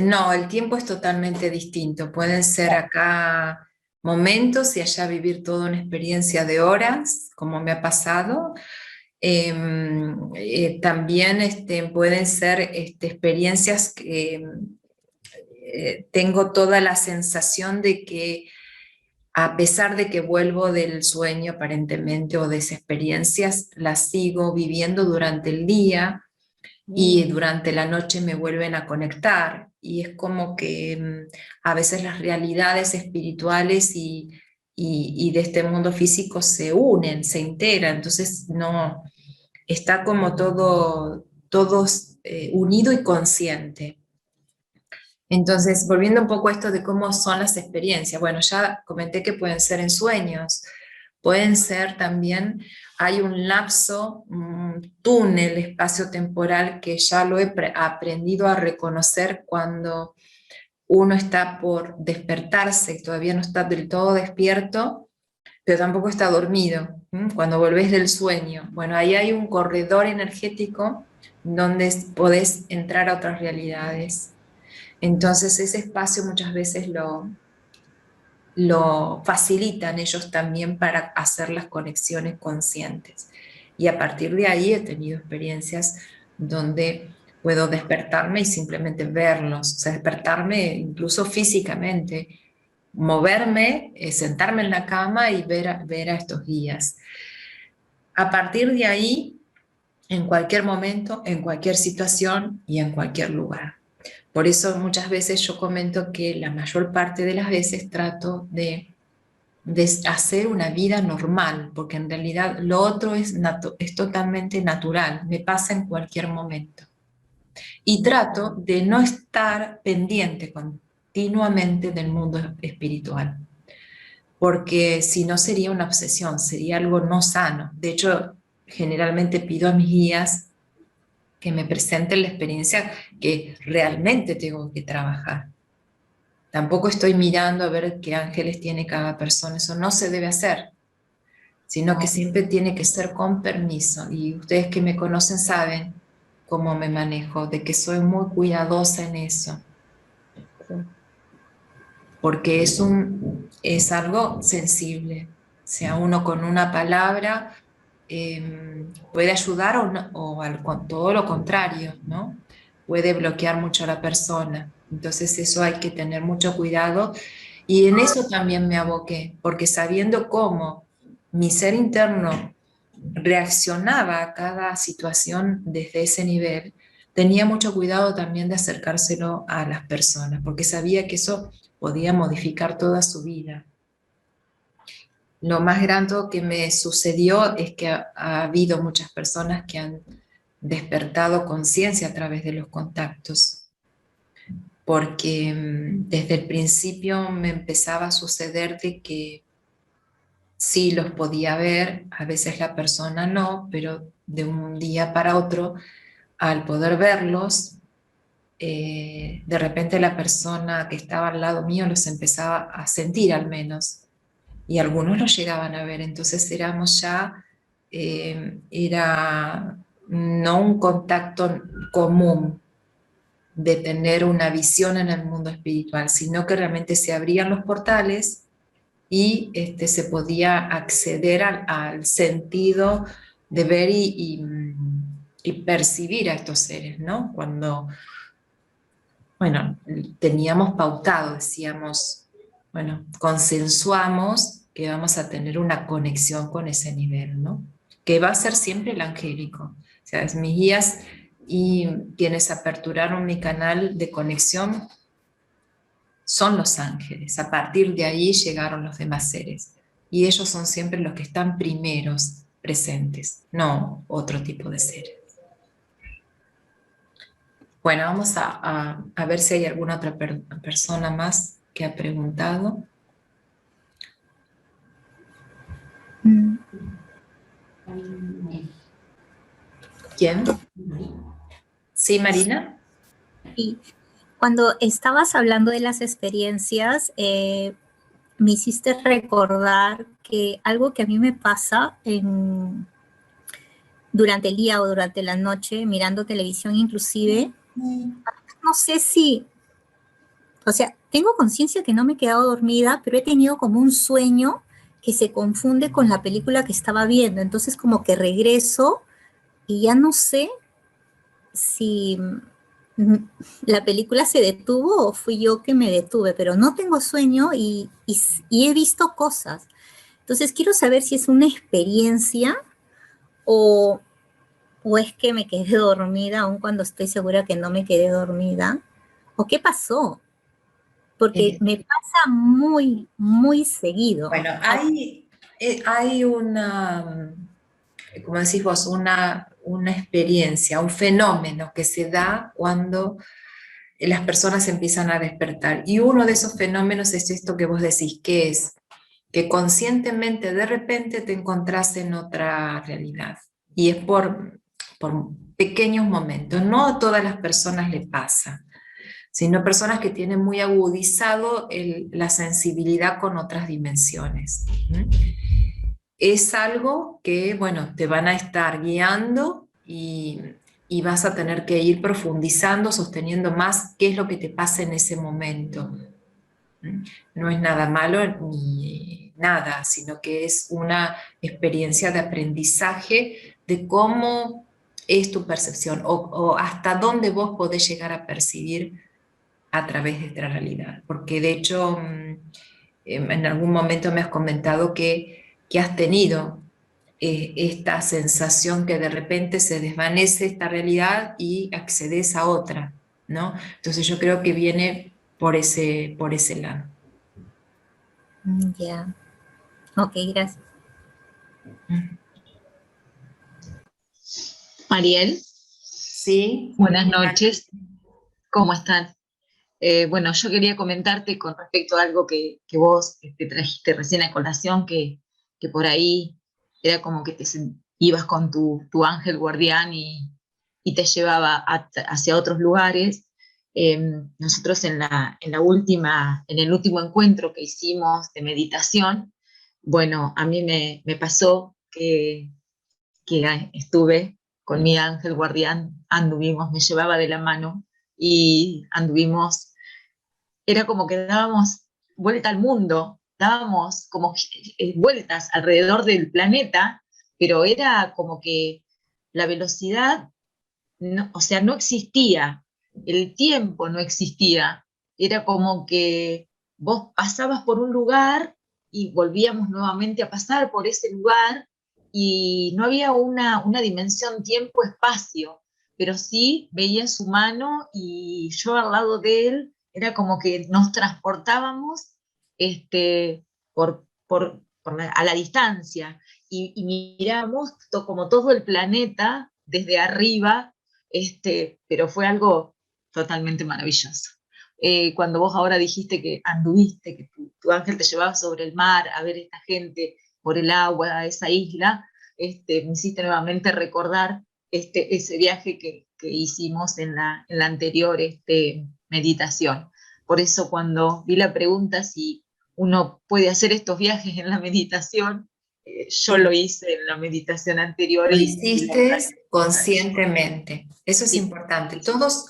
no, el tiempo es totalmente distinto. Pueden ser acá momentos y allá vivir toda una experiencia de horas, como me ha pasado. También pueden ser experiencias que tengo toda la sensación de que a pesar de que vuelvo del sueño aparentemente o de esas experiencias, las sigo viviendo durante el día y durante la noche me vuelven a conectar. Y es como que a veces las realidades espirituales y de este mundo físico se unen, se integran. Entonces no, está como todo unido y consciente. Entonces, volviendo un poco a esto de cómo son las experiencias, bueno, ya comenté que pueden ser en sueños, pueden ser también, hay un lapso, un túnel espacio-temporal que ya lo he aprendido a reconocer cuando uno está por despertarse y todavía no está del todo despierto, pero tampoco está dormido, cuando volvés del sueño. Bueno, ahí hay un corredor energético donde podés entrar a otras realidades. Entonces ese espacio muchas veces lo facilitan ellos también para hacer las conexiones conscientes. Y a partir de ahí he tenido experiencias donde puedo despertarme y simplemente verlos, o sea, despertarme incluso físicamente, moverme, sentarme en la cama y ver a estos guías. A partir de ahí, en cualquier momento, en cualquier situación y en cualquier lugar. Por eso muchas veces yo comento que la mayor parte de las veces trato de hacer una vida normal, porque en realidad lo otro es totalmente natural, me pasa en cualquier momento. Y trato de no estar pendiente continuamente del mundo espiritual, porque si no sería una obsesión, sería algo no sano. De hecho, generalmente pido a mis guías que me presenten la experiencia que realmente tengo que trabajar. Tampoco estoy mirando a ver qué ángeles tiene cada persona, eso no se debe hacer, sino que siempre tiene que ser con permiso. Y ustedes que me conocen saben cómo me manejo, de que soy muy cuidadosa en eso. Porque es algo sensible. O sea, uno con una palabra puede ayudar o todo lo contrario, ¿no? Puede bloquear mucho a la persona. Entonces eso hay que tener mucho cuidado. Y en eso también me aboqué, porque sabiendo cómo mi ser interno reaccionaba a cada situación desde ese nivel, tenía mucho cuidado también de acercárselo a las personas, porque sabía que eso podía modificar toda su vida. Lo más grande que me sucedió es que ha habido muchas personas que han despertado conciencia a través de los contactos, porque desde el principio me empezaba a suceder de que sí los podía ver, a veces la persona no, pero de un día para otro, al poder verlos, de repente la persona que estaba al lado mío los empezaba a sentir al menos, y algunos los llegaban a ver, entonces éramos ya, era no un contacto común de tener una visión en el mundo espiritual, sino que realmente se abrían los portales y se podía acceder al sentido de ver y percibir a estos seres, ¿no? Cuando, bueno, teníamos pautado, decíamos, bueno, consensuamos que vamos a tener una conexión con ese nivel, ¿no? Que va a ser siempre el angélico. O sea, es mis guías y quienes aperturaron mi canal de conexión son los ángeles. A partir de ahí llegaron los demás seres. Y ellos son siempre los que están primeros presentes, no otro tipo de seres. Bueno, vamos a ver si hay alguna otra persona más que ha preguntado. ¿Quién? ¿Sí, Marina? Y cuando estabas hablando de las experiencias, me hiciste recordar que algo que a mí me pasa durante el día o durante la noche, mirando televisión inclusive, no sé si, o sea, tengo conciencia que no me he quedado dormida, pero he tenido como un sueño que se confunde con la película que estaba viendo. Entonces como que regreso y ya no sé si la película se detuvo o fui yo que me detuve, pero no tengo sueño y he visto cosas. Entonces quiero saber si es una experiencia o es que me quedé dormida, aun cuando estoy segura que no me quedé dormida, o qué pasó, porque me pasa muy, muy seguido. Bueno, hay una, como decís vos, una experiencia, un fenómeno que se da cuando las personas empiezan a despertar. Y uno de esos fenómenos es esto que vos decís, que es que conscientemente de repente te encontrás en otra realidad. Y es por pequeños momentos. No a todas las personas le pasa, sino personas que tienen muy agudizado la sensibilidad con otras dimensiones. Es algo que, bueno, te van a estar guiando y vas a tener que ir profundizando, sosteniendo más qué es lo que te pasa en ese momento. No es nada malo ni nada, sino que es una experiencia de aprendizaje de cómo es tu percepción o hasta dónde vos podés llegar a percibir a través de esta realidad. Porque de hecho, en algún momento me has comentado que has tenido esta sensación que de repente se desvanece esta realidad y accedes a otra, ¿no? Entonces yo creo que viene por ese lado. Ya. Ok, gracias. Mariel. Sí. Buenas noches. ¿Cómo están? Bueno, yo quería comentarte con respecto a algo que vos trajiste recién a colación, que por ahí era como que ibas con tu ángel guardián y y te llevaba hacia otros lugares. Nosotros en el último encuentro que hicimos de meditación, bueno, a mí me pasó que estuve con mi ángel guardián, anduvimos, me llevaba de la mano y anduvimos, era como que dábamos vuelta al mundo, dábamos como vueltas alrededor del planeta, pero era como que la velocidad, no, o sea, no existía, el tiempo no existía, era como que vos pasabas por un lugar y volvíamos nuevamente a pasar por ese lugar y no había una dimensión tiempo-espacio, pero sí veía su mano y yo al lado de él, era como que nos transportábamos a la distancia y mirábamos como todo el planeta desde arriba, pero fue algo totalmente maravilloso. Cuando vos ahora dijiste que anduviste, que tu ángel te llevaba sobre el mar a ver esta gente por el agua, a esa isla, me hiciste nuevamente recordar ese viaje que hicimos en la anterior meditación. Por eso cuando vi la pregunta si uno puede hacer estos viajes en la meditación, yo lo hice en la meditación anterior. Lo hiciste conscientemente. Eso es importante. Todos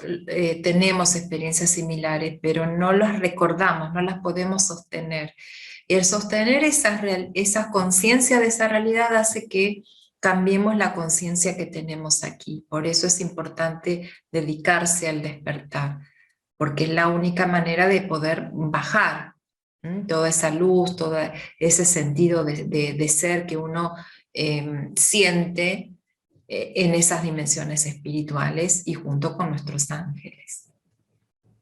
tenemos experiencias similares, pero no las recordamos, no las podemos sostener. Y el sostener esa conciencia de esa realidad hace que cambiemos la conciencia que tenemos aquí. Por eso es importante dedicarse al despertar, porque es la única manera de poder bajar toda esa luz, todo ese sentido de ser que uno siente en esas dimensiones espirituales y junto con nuestros ángeles.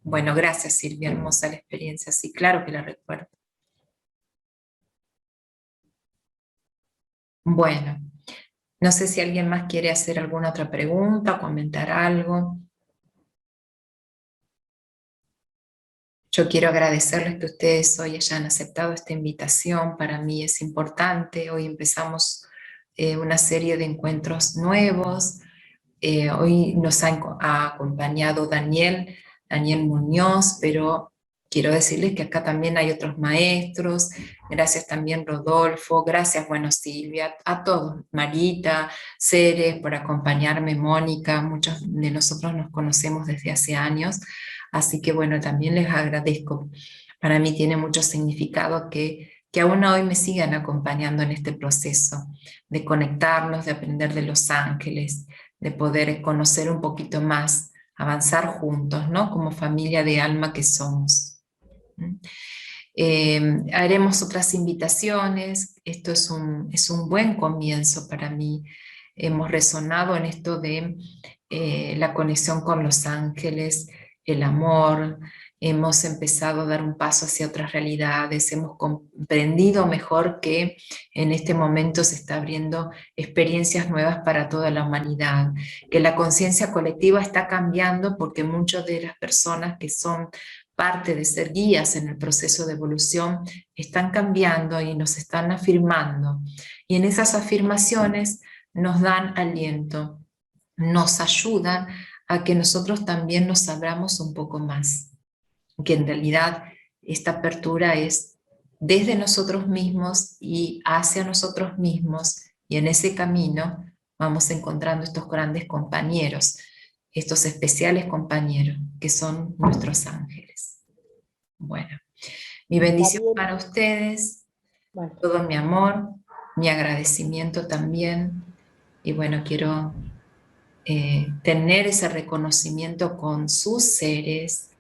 Bueno, gracias Silvia, hermosa la experiencia, sí, claro que la recuerdo. Bueno, no sé si alguien más quiere hacer alguna otra pregunta o comentar algo. Yo quiero agradecerles que ustedes hoy hayan aceptado esta invitación, para mí es importante. Hoy empezamos una serie de encuentros nuevos. Hoy nos ha acompañado Daniel Muñoz, pero quiero decirles que acá también hay otros maestros. Gracias también Rodolfo, gracias, bueno, Silvia, a todos, Marita, Ceres, por acompañarme, Mónica, muchos de nosotros nos conocemos desde hace años, así que bueno, también les agradezco. Para mí tiene mucho significado que aún hoy me sigan acompañando en este proceso de conectarnos, de aprender de los ángeles, de poder conocer un poquito más, avanzar juntos, ¿no? Como familia de alma que somos. Haremos otras invitaciones, esto es un buen comienzo para mí. Hemos resonado en esto de la conexión con los ángeles, el amor, hemos empezado a dar un paso hacia otras realidades, hemos comprendido mejor que en este momento se está abriendo experiencias nuevas para toda la humanidad, que la conciencia colectiva está cambiando porque muchas de las personas que son parte de ser guías en el proceso de evolución están cambiando y nos están afirmando. Y en esas afirmaciones nos dan aliento, nos ayudan a que nosotros también nos abramos un poco más. Que en realidad esta apertura es desde nosotros mismos y hacia nosotros mismos, y en ese camino vamos encontrando estos grandes compañeros, estos especiales compañeros que son nuestros ángeles. Bueno, mi bendición para ustedes, todo mi amor, mi agradecimiento también, y bueno, quiero tener ese reconocimiento con sus seres,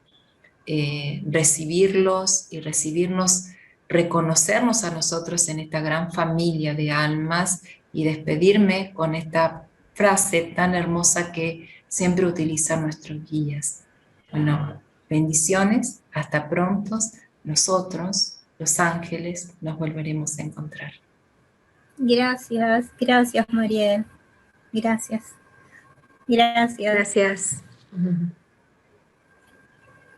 recibirlos y recibirnos, reconocernos a nosotros en esta gran familia de almas y despedirme con esta frase tan hermosa que siempre utilizan nuestros guías. Bueno, bendiciones, hasta pronto, nosotros, los ángeles, nos volveremos a encontrar. Gracias, gracias Mariel. Gracias. Gracias.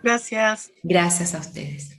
Gracias. Gracias a ustedes.